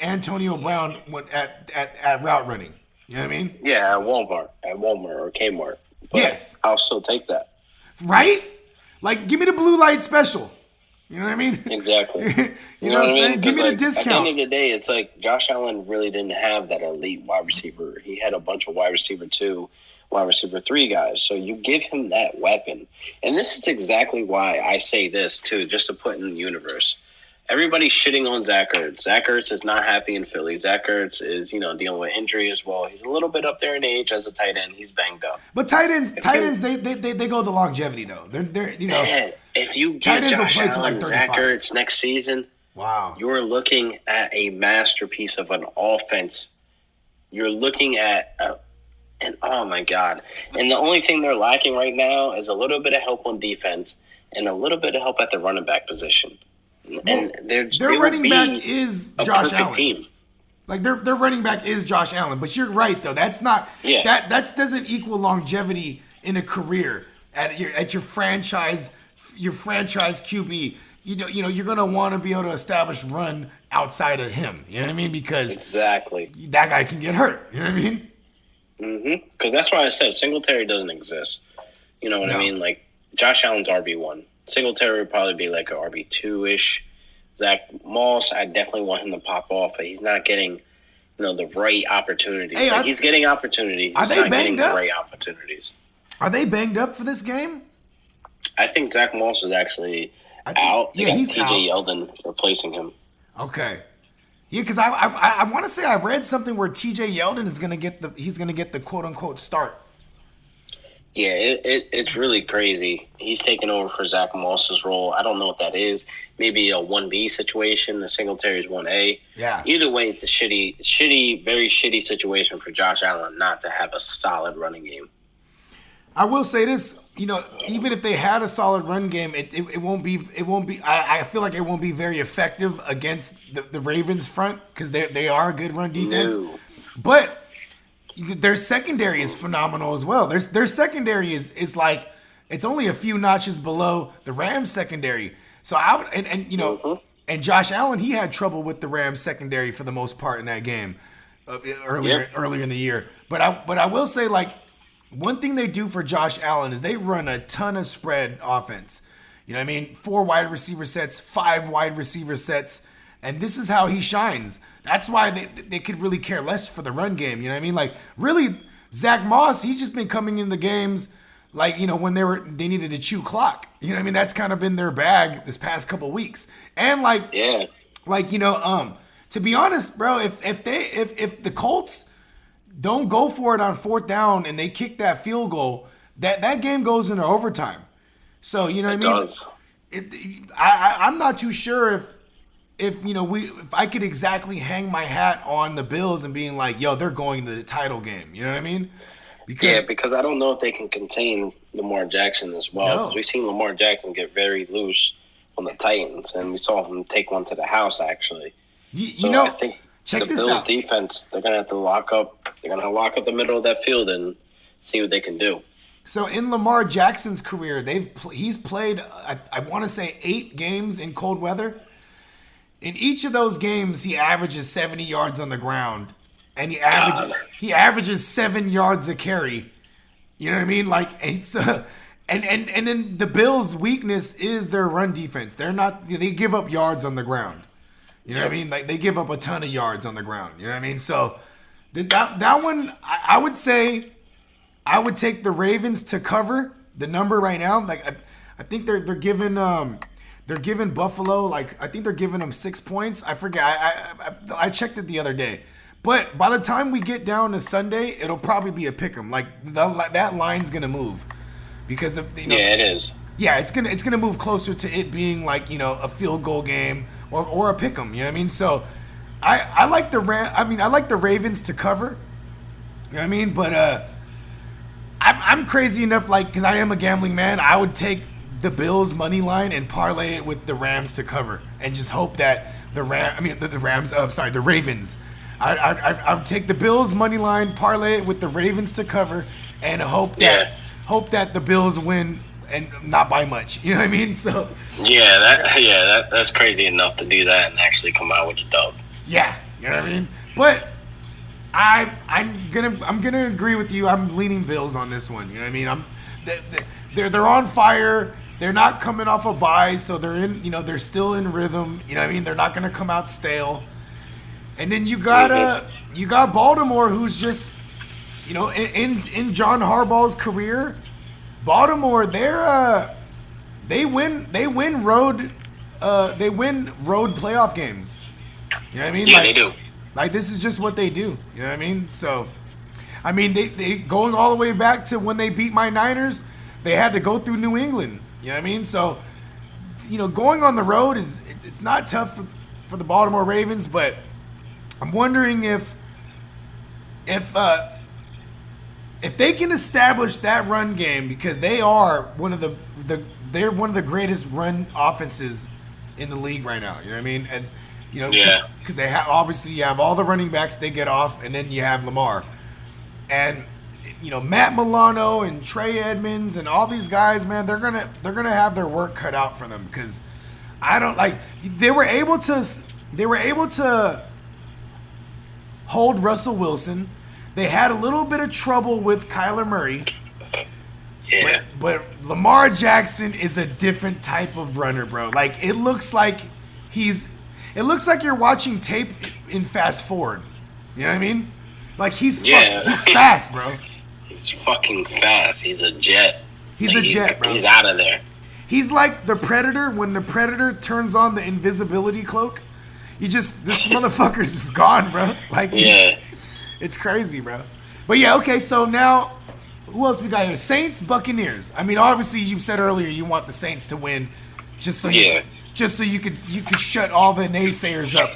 Antonio Brown at route running. You know what I mean? Yeah, at Walmart or Kmart. But yes. I'll still take that. Right? Like, give me the blue light special. You know what I mean? Exactly. you know what I'm saying? Give me the discount. At the end of the day, it's like Josh Allen really didn't have that elite wide receiver. He had a bunch of wide receiver 2, wide receiver 3 guys. So you give him that weapon. And this is exactly why I say this, too, just to put in the universe. Everybody's shitting on Zach Ertz. Zach Ertz is not happy in Philly. Zach Ertz is, dealing with injury as well. He's a little bit up there in age as a tight end. He's banged up. But tight ends, they go the longevity though. They're Man, if you get Josh Allen, Zach Ertz next season, wow, you're looking at a masterpiece of an offense. You're looking at and oh my God. And the only thing they're lacking right now is a little bit of help on defense and a little bit of help at the running back position. And their running back is Josh Allen. Team. Like, their running back is Josh Allen. But you're right though. That's not that doesn't equal longevity in a career at your franchise QB. You're gonna want to be able to establish run outside of him. You know what I mean? Because exactly that guy can get hurt. You know what I mean? Mm-hmm. Because that's why I said Singletary doesn't exist. You know what I mean? Like, Josh Allen's RB1. Singletary would probably be like an RB2-ish. Zach Moss, I definitely want him to pop off, but he's not getting, the right opportunities. Hey, he's getting opportunities. He's not getting the right opportunities. Are they banged up for this game? I think Zach Moss is actually out. Yeah, he's TJ out. Yeldon replacing him. Okay. Yeah, because I want to say I read something where TJ Yeldon is gonna get the quote unquote start. Yeah, it's really crazy. He's taking over for Zach Moss's role. I don't know what that is. Maybe a 1B situation. The Singletary's 1A. Yeah. Either way, it's a shitty, very shitty situation for Josh Allen not to have a solid running game. I will say this, even if they had a solid run game, it won't be. I feel like it won't be very effective against the Ravens front because they are a good run defense. No. But their secondary is phenomenal as well. Their secondary is like it's only a few notches below the Rams secondary. So I would and Josh Allen, he had trouble with the Rams secondary for the most part in that game earlier in the year. But I will say, like, one thing they do for Josh Allen is they run a ton of spread offense. You know what I mean? 4 wide receiver sets, 5 wide receiver sets, and this is how he shines. That's why they could really care less for the run game. You know what I mean? Like, really, Zach Moss, he's just been coming in the games like, when they needed to chew clock. You know what I mean? That's kind of been their bag this past couple weeks. And to be honest, bro, if the Colts don't go for it on 4th down and they kick that field goal, that game goes into overtime. So, you know what I mean? I'm not too sure if I could exactly hang my hat on the Bills and being like, yo, they're going to the title game. You know what I mean? Because I don't know if they can contain Lamar Jackson as well. No. We've seen Lamar Jackson get very loose on the Titans, and we saw him take one to the house, actually. I think the Bills' defense, they're going to have to lock up. They're going to lock up the middle of that field and see what they can do. So in Lamar Jackson's career, he's played, I want to say, 8 games in cold weather. In each of those games, he averages 70 yards on the ground, and he averages 7 yards a carry. You know what I mean? Like, and then the Bills' weakness is their run defense. They give up yards on the ground. You know what I mean? Like, they give up a ton of yards on the ground. You know what I mean? So that one, I would say, I would take the Ravens to cover the number right now. Like, I think they're giving Buffalo, like, I think they're giving them 6 points. I forget. I checked it the other day. But by the time we get down to Sunday, it'll probably be a pick 'em. Like, that line's gonna move because of it is. Yeah, it's gonna move closer to it being like a field goal game or a pick 'em. You know what I mean? So I like the Ravens to cover. You know what I mean? But I'm crazy enough, like, because I am a gambling man. I would take the Bills money line and parlay it with the Rams to cover, and just hope that the Ravens. I would take the Bills money line, parlay it with the Ravens to cover, and hope that the Bills win and not by much. You know what I mean? So that's crazy enough to do that and actually come out with a dub. Yeah, you know what I mean. But I'm gonna agree with you. I'm leaning Bills on this one. You know what I mean? They're on fire. They're not coming off a bye, so they're in. They're still in rhythm. You know what I mean? They're not gonna come out stale. And then you got Baltimore, who's just, in John Harbaugh's career, Baltimore they win road playoff games. You know what I mean? Yeah, they do. Like, this is just what they do. You know what I mean? So, I mean, they going all the way back to when they beat my Niners, they had to go through New England. You know what I mean? So, going on the road it's not tough for the Baltimore Ravens, but I'm wondering if they can establish that run game, because they are one of the greatest run offenses in the league right now. You know what I mean? As because they have, obviously, you have all the running backs they get off, and then you have Lamar, and Matt Milano and Trey Edmonds and all these guys, man, they're gonna have their work cut out for them, because they were able to hold Russell Wilson. They had a little bit of trouble with Kyler Murray. Yeah. But Lamar Jackson is a different type of runner, bro. Like, it looks like you're watching tape in fast forward. You know what I mean? Like, he's fast, bro. He's fucking fast. He's a jet. He's a jet, bro. He's out of there. He's like the Predator when the Predator turns on the invisibility cloak. This motherfucker's just gone, bro. Like, yeah. It's crazy, bro. But yeah, okay, so now, who else we got here? Saints, Buccaneers. I mean, obviously, you said earlier you want the Saints to win, just so you could shut all the naysayers up,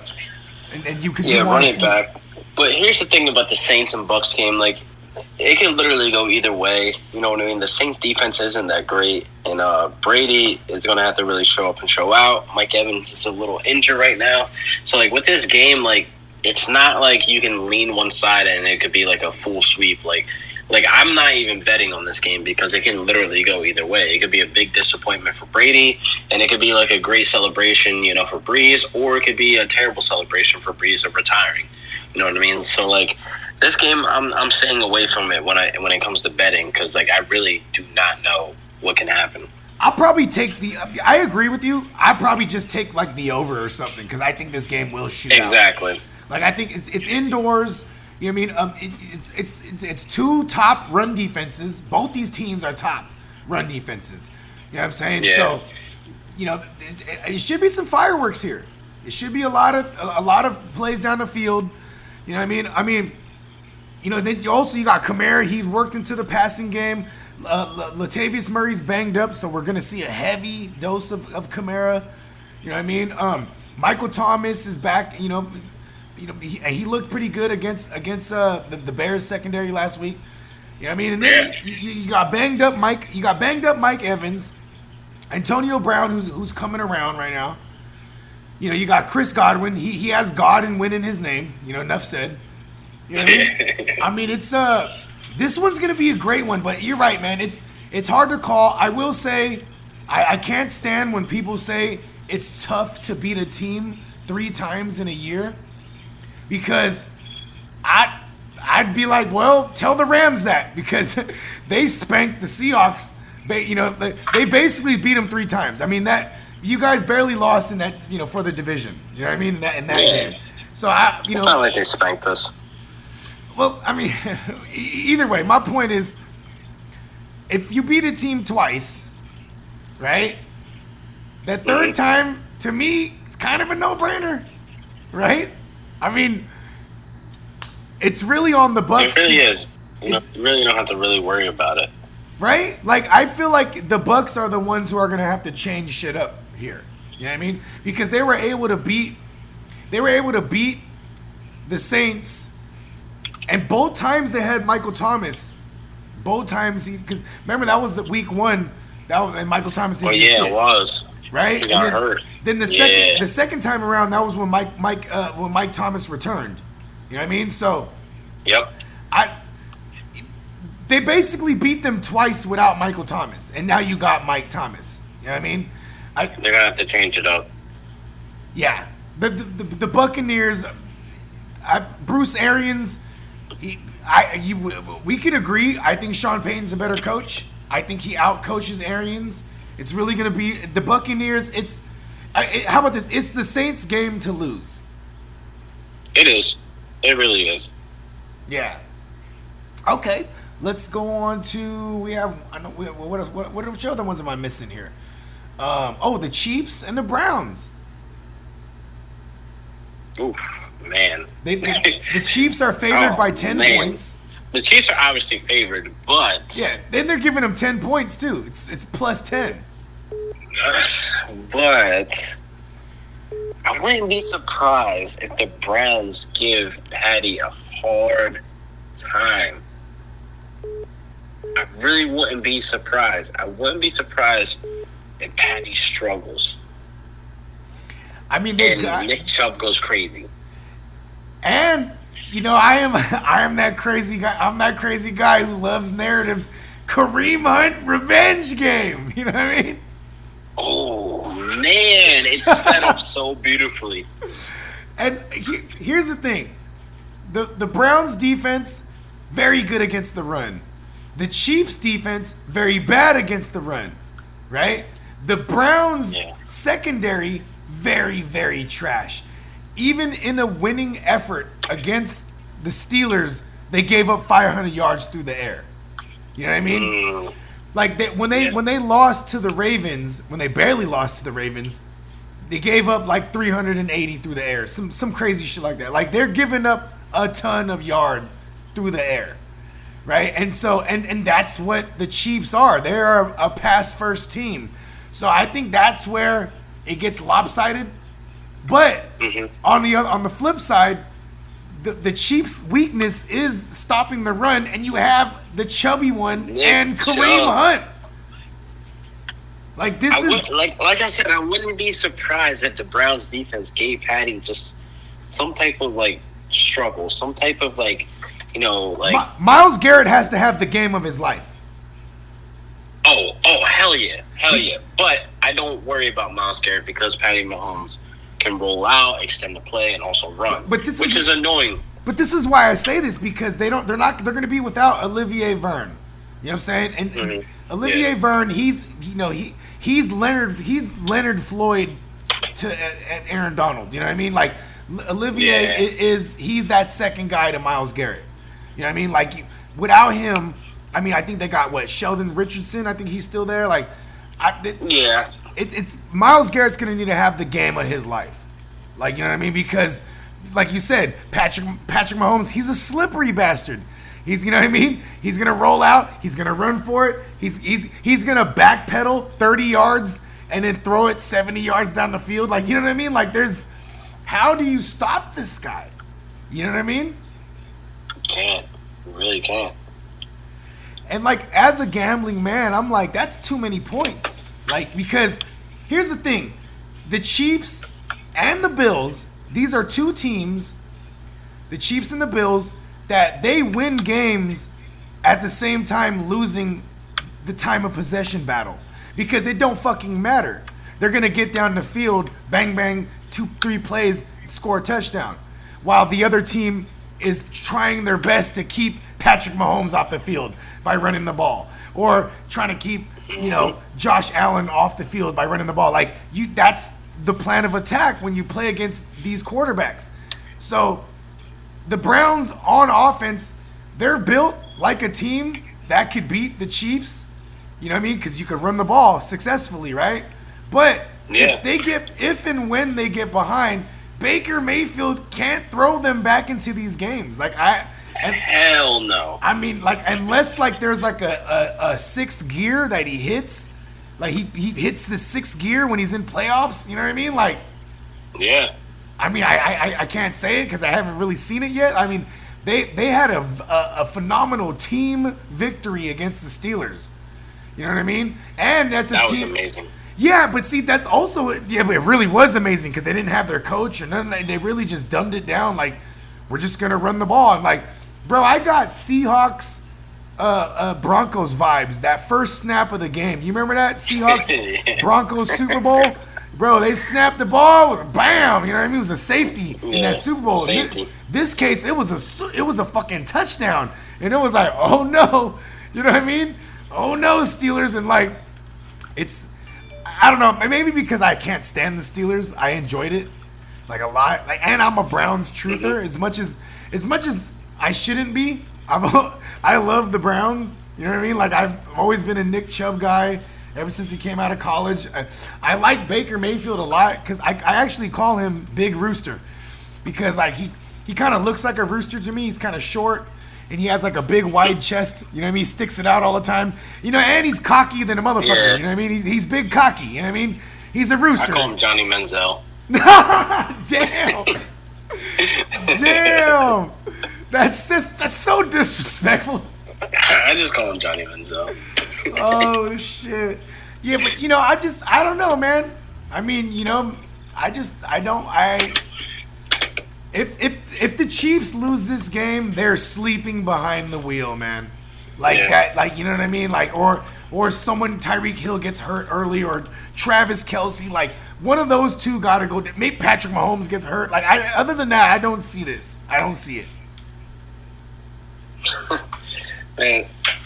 and you want running back. But here's the thing about the Saints and Bucks game, like, it can literally go either way. You know what I mean? The Saints defense isn't that great, and Brady is going to have to really show up and show out. Mike Evans is a little injured right now, so like with this game, like it's not like you can lean one side and it could be like a full sweep. Like I'm not even betting on this game because it can literally go either way. It could be a big disappointment for Brady, and it could be like a great celebration, you know, for Breeze, or it could be a terrible celebration for Breeze of retiring. You know what I mean? So like this game, I'm staying away from it when it comes to betting because like I really do not know what can happen. I'll probably take I agree with you. I probably just take like the over or something because I think this game will shoot Exactly. out. Like I think it's indoors. You know what I mean? It's two top run defenses. Both these teams are top run defenses. You know what I'm saying? Yeah. So, you know, it should be some fireworks here. It should be a lot of plays down the field. You know what I mean? I mean, you know, then you got Kamara. He's worked into the passing game. Latavius Murray's banged up, so we're gonna see a heavy dose of Kamara. You know what I mean? Michael Thomas is back. You know, he looked pretty good against the Bears secondary last week. You know what I mean? And then you got banged up Mike. You got banged up Mike Evans, Antonio Brown, who's coming around right now. You know, you got Chris Godwin. He has God and win in his name. You know, enough said. You know what I mean? I mean, it's this one's gonna be a great one. But you're right, man. It's hard to call. I will say, I can't stand when people say it's tough to beat a team 3 times in a year. Because I'd be like, well, tell the Rams that because they spanked the Seahawks. They basically beat them 3 times. I mean that you guys barely lost in that, you know, for the division. You know what I mean? In that game. So it's not like they spanked us. Well, I mean, either way, my point is, if you beat a team twice, right? That third time, to me, is kind of a no-brainer, right? I mean, it's really on the Bucs. It really is. You really don't have to really worry about it. Right? Like, I feel like the Bucs are the ones who are going to have to change shit up here. You know what I mean? Because they were able to beat the Saints, and both times they had Michael Thomas. Both times because remember that was the week 1 and Michael Thomas didn't do shit. It was. Right? He got hurt. Then the second time around, that was when Mike Thomas returned. You know what I mean? So, yep. They basically beat them twice without Michael Thomas, and now you got Mike Thomas. You know what I mean? They're gonna have to change it up. Yeah, the Buccaneers, Bruce Arians. We could agree. I think Sean Payton's a better coach. I think he outcoaches Arians. It's really gonna be the Buccaneers. How about this? It's the Saints' game to lose. It is. It really is. Yeah. Okay. Let's go on to which other ones am I missing here? The Chiefs and the Browns. Oof, man. The Chiefs are favored by 10 points. The Chiefs are obviously favored, but yeah, then they're giving them 10 points too. It's plus 10. But I wouldn't be surprised if the Browns give Patty a hard time. I really wouldn't be surprised. I wouldn't be surprised if Patty struggles. I mean, Nick Chubb goes crazy. And you know, I am that crazy guy. I'm that crazy guy who loves narratives. Kareem Hunt revenge game. You know what I mean? Oh man, it's set up so beautifully. And here's the thing: the Browns defense very good against the run. The Chiefs defense very bad against the run. Right? The Browns secondary very, very trash. Even in a winning effort against the Steelers, they gave up 500 yards through the air. You know what I mean? Like when they lost to the Ravens, when they barely lost to the Ravens, they gave up like 380 through the air. Some crazy shit like that. Like they're giving up a ton of yard through the air. Right? And so and that's what the Chiefs are. They're a pass first team. So I think that's where it gets lopsided. But on the flip side, the Chiefs' weakness is stopping the run, and you have the chubby one and Kareem Hunt. Like this is like I said, I wouldn't be surprised if the Browns defense gave Patty just some type of like struggle, some type of like, you know, like Myles Garrett has to have the game of his life. Oh, hell yeah. But I don't worry about Myles Garrett because Patty Mahomes can roll out, extend the play, and also run, which is annoying. But this is why I say this, because they're going to be without Olivier Verne. You know what I'm saying? And Olivier Verne, he's Leonard Floyd to Aaron Donald. You know what I mean? Like Olivier he's that second guy to Myles Garrett. You know what I mean? Like without him, I mean, I think they got Sheldon Richardson. I think he's still there. Like, it's Myles Garrett's gonna need to have the game of his life. Like, you know what I mean? Because, like you said, Patrick Mahomes, he's a slippery bastard. He's, you know what I mean? He's gonna roll out. He's gonna run for it. He's gonna backpedal 30 yards and then throw it 70 yards down the field. Like, you know what I mean? Like, how do you stop this guy? You know what I mean? Can't. You really can't. And, like, as a gambling man, I'm like, that's too many points. Like, because here's the thing. The Chiefs and the Bills, these are two teams, the Chiefs and the Bills, that they win games at the same time losing the time of possession battle. Because it don't fucking matter. They're going to get down the field, bang, bang, 2-3 plays, score a touchdown. While the other team is trying their best to keep Patrick Mahomes off the field by running the ball, or trying to keep, you know, Josh Allen off the field by running the ball. Like, that's the plan of attack when you play against these quarterbacks. So the Browns on offense, they're built like a team that could beat the Chiefs. You know what I mean? Because you could run the ball successfully, right? But if and when they get behind, Baker Mayfield can't throw them back into these games. Like, hell no. I mean, like, unless like there's like a sixth gear that he hits, like he hits the sixth gear when he's in playoffs. You know what I mean? Like, yeah. I mean, I can't say it because I haven't really seen it yet. I mean, they had a phenomenal team victory against the Steelers. You know what I mean? And that was amazing. Yeah, but see, that's also but it really was amazing because they didn't have their coach or nothing. They really just dumbed it down. Like, we're just gonna run the ball. And like, bro, I got Seahawks, Broncos vibes. That first snap of the game. You remember that Seahawks Broncos Super Bowl? Bro, they snapped the ball, bam. You know what I mean? It was a safety in that Super Bowl. This case, it was a fucking touchdown, and it was like, oh no, you know what I mean? Oh no, Steelers, and like, I don't know, maybe because I can't stand the Steelers, I enjoyed it like a lot. Like, and I'm a Browns truther as much as I shouldn't be. I love the Browns. You know what I mean? Like, I've always been a Nick Chubb guy ever since he came out of college. I like Baker Mayfield a lot because I actually call him Big Rooster because like he kind of looks like a rooster to me. He's kind of short. And he has like a big wide chest, you know what I mean? He sticks it out all the time, you know. And he's cocky than a motherfucker, you know what I mean? He's big cocky, you know what I mean? He's a rooster. I call him Johnny Manziel. Damn, that's so disrespectful. I just call him Johnny Manziel. Oh shit, yeah, but you know, I don't know, man. I mean, you know, If the Chiefs lose this game, they're sleeping behind the wheel, man. Like that, like, you know what I mean? Like, or someone, Tyreek Hill gets hurt early, or Travis Kelce, like one of those two gotta go. Maybe Patrick Mahomes gets hurt. Like, other than that, I don't see this. I don't see it. Man,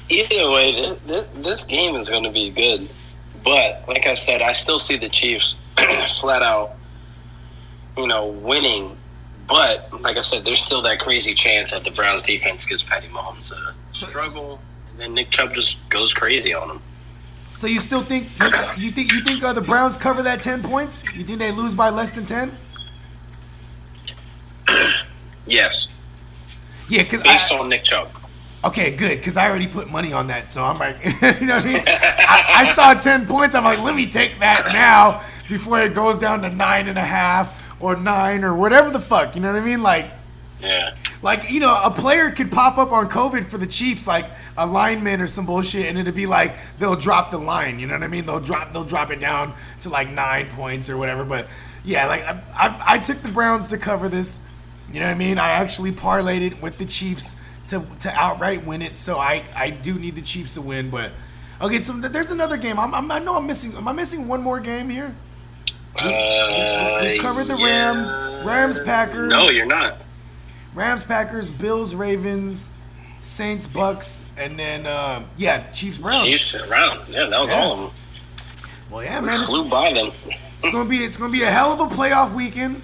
either way, this game is going to be good. But like I said, I still see the Chiefs flat out, you know, winning. But, like I said, there's still that crazy chance that the Browns defense gives Patty Mahomes a struggle, and then Nick Chubb just goes crazy on him. So you still think you think the Browns cover that 10 points? You think they lose by less than 10? Yes. Yeah, because based on Nick Chubb. Okay, good, because I already put money on that, so I'm like, you know what I mean? I saw 10 points. I'm like, let me take that now before it goes down to 9.5. Or 9 or whatever the fuck, you know what I mean? Like, Yeah. Like, you know, a player could pop up on COVID for the Chiefs, like a lineman or some bullshit, and it'd be like they'll drop the line. You know what I mean? They'll drop it down to like 9 points or whatever. But yeah, like I took the Browns to cover this. You know what I mean? I actually parlayed it with the Chiefs to outright win it. So I do need the Chiefs to win. But okay, so there's another game. I know I'm missing. Am I missing one more game here? We covered the Rams, Packers. No, you're not. Rams, Packers, Bills, Ravens, Saints, Bucks, and then Chiefs, Browns. Chiefs around. Yeah, that was all of them. Well, yeah, We man, flew by them. it's gonna be a hell of a playoff weekend.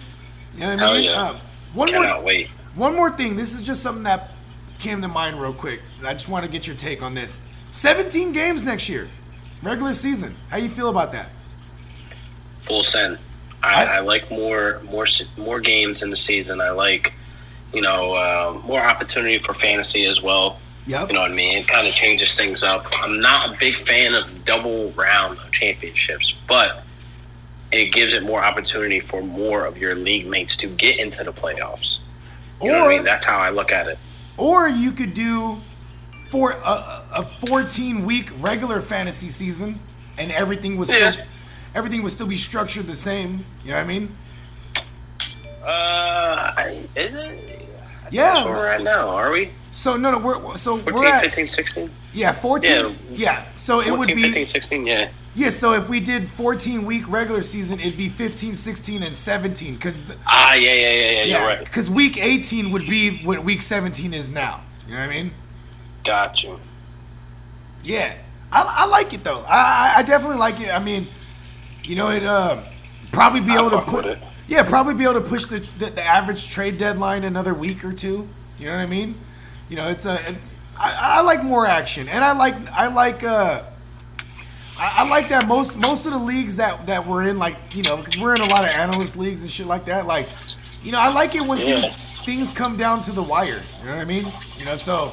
You know what I mean? Hell yeah. Cannot wait. One more thing. This is just something that came to mind real quick. I just want to get your take on this. 17 games next year, regular season. How you feel about that? Full send. I like more games in the season. I like, more opportunity for fantasy as well. Yep. You know what I mean? It kind of changes things up. I'm not a big fan of double round of championships, but it gives it more opportunity for more of your league mates to get into the playoffs. You know what I mean? That's how I look at it. Or you could do a 14-week regular fantasy season, and everything would still be structured the same. You know what I mean? Is it? Yeah. That's where we're at now, are we? So we're 14, at 15, 16? Yeah, 14. Yeah. So it 14, would be 15, 16, yeah. Yeah, so if we did 14-week regular season, it'd be 15, 16, and 17. Yeah, you're right. Because week 18 would be what week 17 is now. You know what I mean? Got you. Yeah. I like it, though. I definitely like it. I mean, probably be able to put it. Yeah, probably be able to push the average trade deadline another week or two. You know what I mean? I like more action, and I like that most of the leagues that we're in, because we're in a lot of analyst leagues and shit like that. I like it when things come down to the wire. You know what I mean? So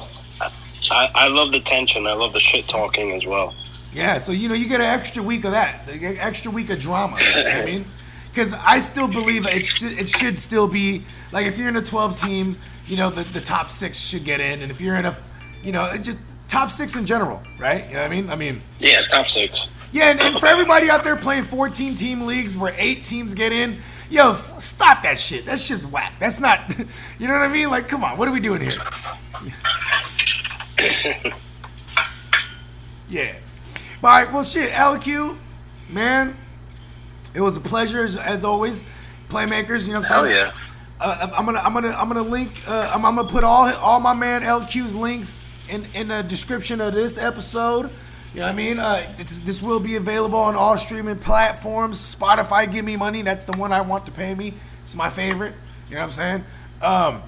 I love the tension. I love the shit talking as well. Yeah, so you get an extra week of that, an extra week of drama. You know what I mean? Because I still believe it should still be like if you're in a 12 team, the top 6 should get in, and if you're in a, just top 6 in general, right? You know what I mean? Yeah, top 6. Yeah, and for everybody out there playing 14-team leagues where 8 teams get in, yo, stop that shit. That shit's whack. That's not, you know what I mean? Like, come on, what are we doing here? Yeah. All right, well, shit, LQ, man, it was a pleasure as always. Playmakers, you know what I'm saying? Hell yeah. I'm gonna link. I'm gonna put all my man LQ's links in the description of this episode. You know what I mean? This will be available on all streaming platforms. Spotify, give me money. That's the one I want to pay me. It's my favorite. You know what I'm saying?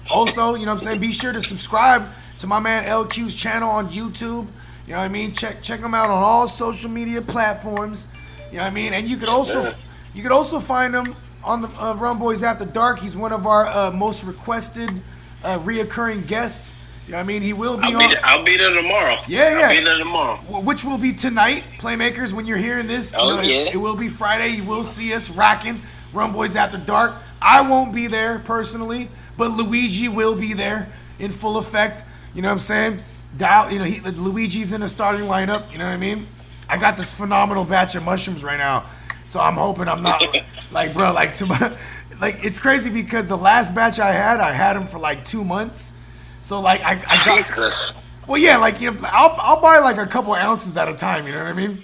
Also, you know what I'm saying? Be sure to subscribe to my man LQ's channel on YouTube. You know what I mean? Check him out on all social media platforms. You know what I mean? And you could also find him on the Run Boys After Dark. He's one of our most requested reoccurring guests. You know what I mean? He will be I'll be there tomorrow. Yeah. I'll be there tomorrow. Which will be tonight, Playmakers, when you're hearing this. Yeah. It will be Friday. You will see us rocking Run Boys After Dark. I won't be there personally, but Luigi will be there in full effect. You know what I'm saying? Luigi's in the starting lineup. You know what I mean? I got this phenomenal batch of mushrooms right now, so I'm hoping I'm not it's crazy because the last batch I had them for 2 months. So I got Jesus. Well, yeah, I'll buy a couple ounces at a time. You know what I mean?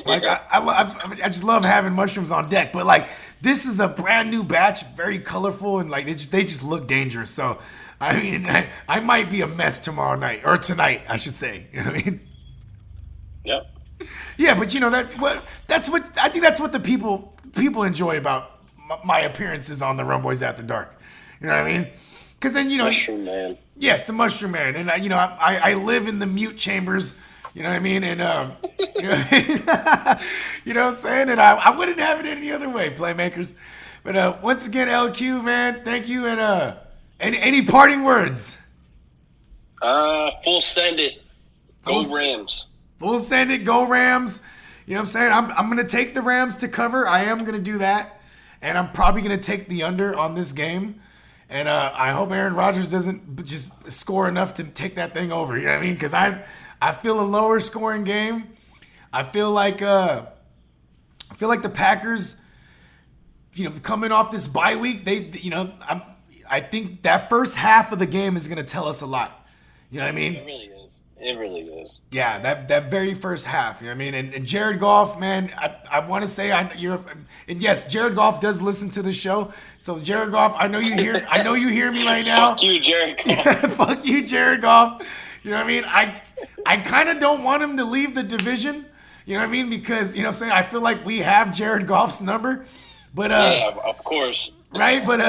I just love having mushrooms on deck. But this is a brand new batch, very colorful, and they just look dangerous. So I mean, I might be a mess tomorrow night or tonight, I should say. You know what I mean? Yep. Yeah, but I think that's what the people enjoy about my appearances on the Run Boys After Dark. You know what I mean? Because then Mushroom Man. Yes, the Mushroom Man, and I live in the mute chambers. You know what I mean? And you know what I'm saying? And I wouldn't have it any other way, Playmakers. But once again, LQ, man, thank you. And any parting words? Full send it. Go Rams. Full send it. Go Rams. You know what I'm saying? I'm gonna take the Rams to cover. I am gonna do that, and I'm probably gonna take the under on this game. And I hope Aaron Rodgers doesn't just score enough to take that thing over. You know what I mean? Because I feel a lower scoring game. I feel like the Packers, coming off this bye week, I think that first half of the game is going to tell us a lot. You know what I mean? It really is. It really is. Yeah, that very first half. You know what I mean? And Jared Goff, man, I want to say and yes, Jared Goff does listen to the show. So Jared Goff, I know you hear me right now. Fuck you, Jared Goff. Fuck you, Jared Goff. You know what I mean? I kind of don't want him to leave the division. You know what I mean? Because, I feel like we have Jared Goff's number. But yeah, of course. Right? But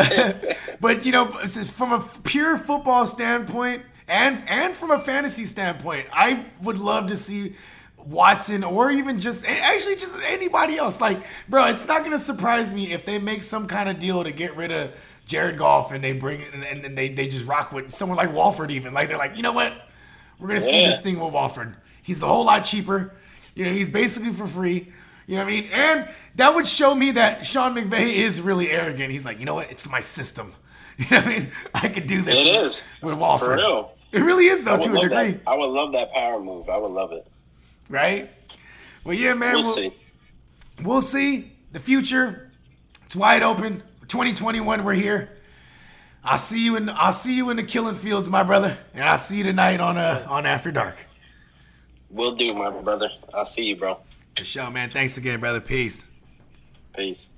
from a pure football standpoint and from a fantasy standpoint, I would love to see Watson or even just anybody else. Like, bro, it's not going to surprise me if they make some kind of deal to get rid of Jared Goff and they bring and they just rock with someone like Walford even. Like, they're like, you know what? We're going to see this thing with Walford. He's a whole lot cheaper. He's basically for free. You know what I mean? And that would show me that Sean McVay is really arrogant. He's like, you know what? It's my system. You know what I mean? I could do this with Walford. For real. It really is, though, to a degree. I would love that power move. I would love it. Right? Well, yeah, man. We'll see. We'll see. The future, it's wide open. 2021, we're here. I'll see you in the killing fields, my brother. And I'll see you tonight on After Dark. Will do, my brother. I'll see you, bro. For sure, man. Thanks again, brother. Peace. Peace.